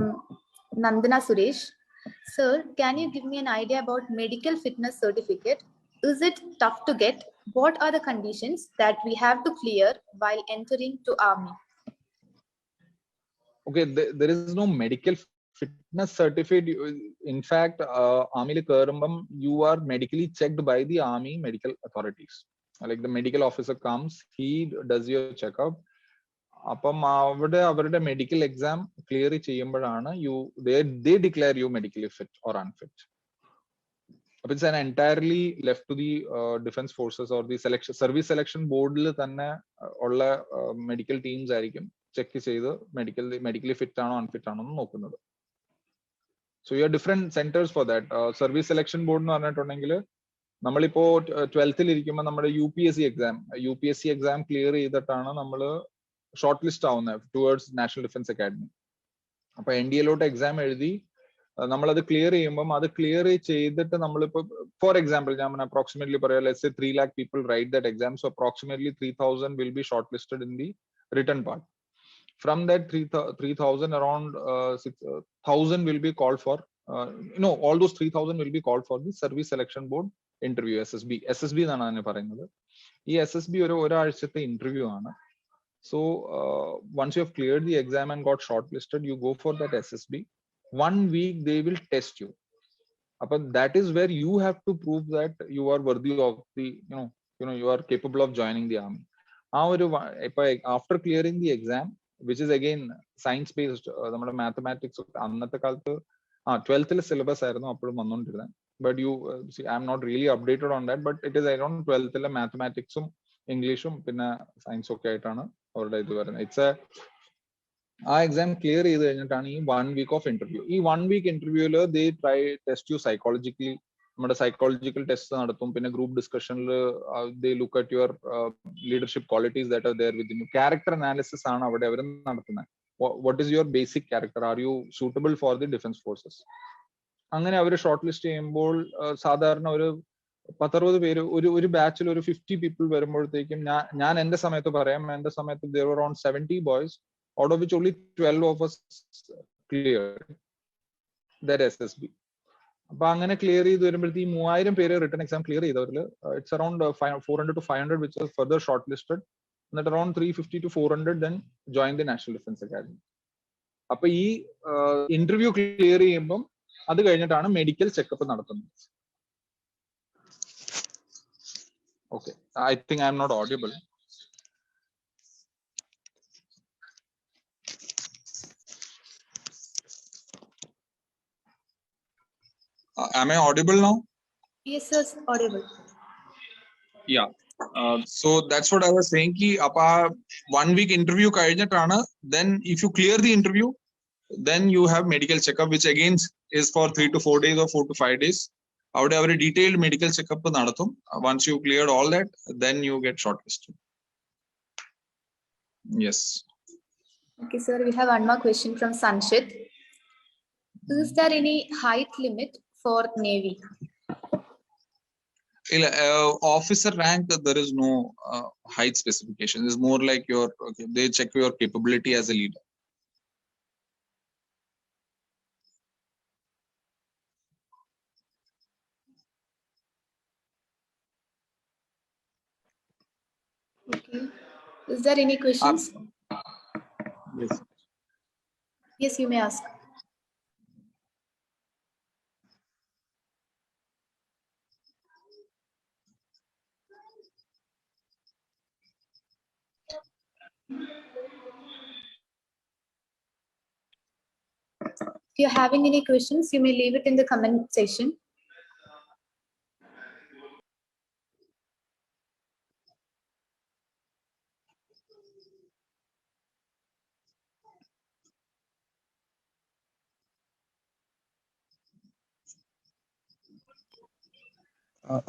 Nandana Suresh. Sir, can you give me an idea about medical fitness certificate? Is it tough to get? What are the conditions that we have to clear while entering to army? Okay, there is no medical fitness certificate. In fact, army le karumbam you are medically checked by the army medical authorities. Like the medical officer comes, he does your checkup. അപ്പം അവരുടെ medical exam clear ചെയ്യുമ്പോഴാണ് they declare you medically fit or unfit. അപ്പൊ it's entirely left to the defense forces or the service selection boardൽ തന്നെ ഉള്ള medical teams ആയിരിക്കും check ചെയ്ത് medically fit ആണോ unfit ആണോ എന്ന് നോക്കുന്നത്. So you are different centres for that. Service selection board എന്ന് പറഞ്ഞിട്ടുണ്ടെങ്കിൽ നമ്മളിപ്പോ 12th ഇരിക്കുമ്പോൾ നമ്മുടെ UPSC എക്സാം ക്ലിയർ ചെയ്തിട്ടാണ് നമ്മൾ ഷോർട്ട് ലിസ്റ്റ് ആവുന്നത് ടുവേർഡ്സ് നാഷണൽ ഡിഫൻസ് അക്കാഡമി. അപ്പൊ NDAലോട്ട് എക്സാം എഴുതി നമ്മളത് ക്ലിയർ ചെയ്യുമ്പോൾ അത് ക്ലിയർ ചെയ്തിട്ട് നമ്മളിപ്പോ ഫോർ എക്സാമ്പിൾ ഞാൻ അപ്രോക്സിമേറ്റ്ലി പറയാം, let's say 3 lakh people write that exam, so approximately 3,000 will be shortlisted in the written part. From that 3,000, around 6,000 will be called for, all those 3,000 will be called for the service selection board interview, SSB എന്നാണ് അതിനെ പറയുന്നത്. ഈ SSB ഒരാഴ്ചത്തെ interview ആണ്. So once you have cleared the exam and got shortlisted, you go for that SSB. 1 week they will test you. But that is where you have to prove that you are worthy of the, you are capable of joining the army. After clearing the exam, which is again science based, നമ്മുടെ mathematics അന്നത്തെ കാലത്ത് 12th syllabus ആയിരുന്നു അപ്പോഴും വന്നുകൊണ്ടിരുന്നത്. But you see, I'm not really updated on that, but it is around 12th മാത്തമാറ്റിക്സും ഇംഗ്ലീഷും പിന്നെ സയൻസും ഒക്കെ ആയിട്ടാണ് അവരുടെ ഇത് വരുന്നത്. ആ എക്സാം ക്ലിയർ ചെയ്ത് കഴിഞ്ഞിട്ടാണ് ഈ 1 week ഓഫ് ഇന്റർവ്യൂ. ഈ 1 week ഇന്റർവ്യൂല് they try test you psychologically. നമ്മുടെ സൈക്കോളജിക്കൽ ടെസ്റ്റ് നടത്തും. പിന്നെ ഗ്രൂപ്പ് ഡിസ്കഷനിൽ they look at your leadership qualities that are there within you. Character analysis ആണ് അവിടെ അവർ നടത്തുന്നത്. What is your basic character? Are you suitable for the defence forces? അങ്ങനെ അവർ ഷോർട്ട് ലിസ്റ്റ് ചെയ്യുമ്പോൾ സാധാരണ ഒരു 10-60 പേര് ഒരു ബാച്ചിൽ ഒരു 50 people വരുമ്പോഴത്തേക്കും ഞാൻ എന്റെ സമയത്ത് പറയാം, എന്റെ സമയത്ത് there were around 70 boys, out of which only 12 of us cleared that SSB. അപ്പൊ അങ്ങനെ ക്ലിയർ ചെയ്ത് വരുമ്പോഴത്തേക്ക് 3000 പേര് റിട്ടേൺ എക്സാം ക്ലിയർ ചെയ്തവരിൽ it's around 400 to 500 which was further shortlisted, എന്നിട്ട് around 350 to 400 then joined the National Defense Academy. അപ്പൊ ഈ interview clear ചെയ്യുമ്പം അത് കഴിഞ്ഞിട്ടാണ് മെഡിക്കൽ ചെക്കപ്പ് നടത്തുന്നത്. Okay, I think I'm not audible. Am I audible now? Yes, sir, audible. Yeah. So that's what I was saying. Ki apa 1 week interview കഴിഞ്ഞിട്ടാണ്, then if you clear the interview, then you have medical checkup, which again is for 3 to 4 days or 4 to 5 days. അവിടെ അവർ detailed medical checkup നടത്തും. Once you cleared all that, then you get shortlisted. Yes. Okay, sir, we have one more question from Sanchit. Is there any height limit for Navy? Officer rank, there is no height specification. It's more like they check your capability as a leader. Okay. Is there any questions? Yes. Yes, you may ask. If you're having any questions, you may leave it in the comment section.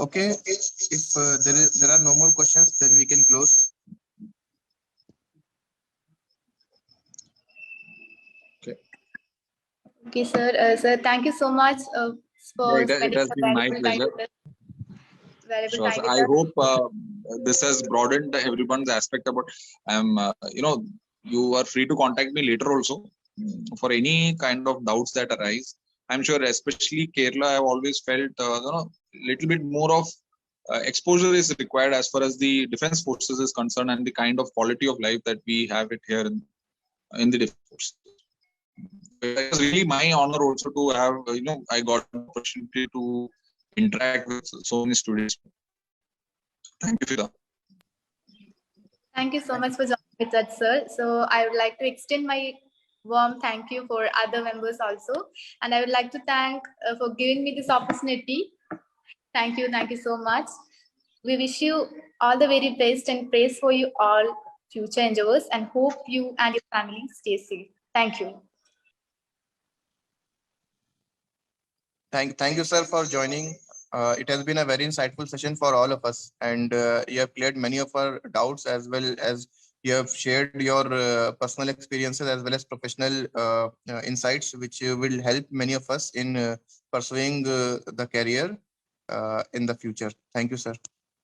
Okay, if there are no more questions, then we can close. Okay, sir. Sir, thank you so much for spending It has been my pleasure. Sure, I hope this has broadened everyone's aspect about. You are free to contact me later also for any kind of doubts that arise. I'm sure, especially Kerala, I've always felt little bit more of exposure is required as far as the defense forces is concerned, and the kind of quality of life that we have it here in the defense forces. It was really my honor also to have, I got the opportunity to interact with so many students. Thank you, Fida. Thank you so much for joining with us, sir. So I would like to extend my warm thank you for other members also. And I would like to thank for giving me this opportunity. Thank you so much. We wish you all the very best and praise for you all future endeavors, and hope you and your family stay safe. Thank you. Thank you, sir, for joining. It has been a very insightful session for all of us, and you have cleared many of our doubts, as well as you have shared your personal experiences as well as professional insights, which will help many of us in pursuing the career in the future. Thank you, sir.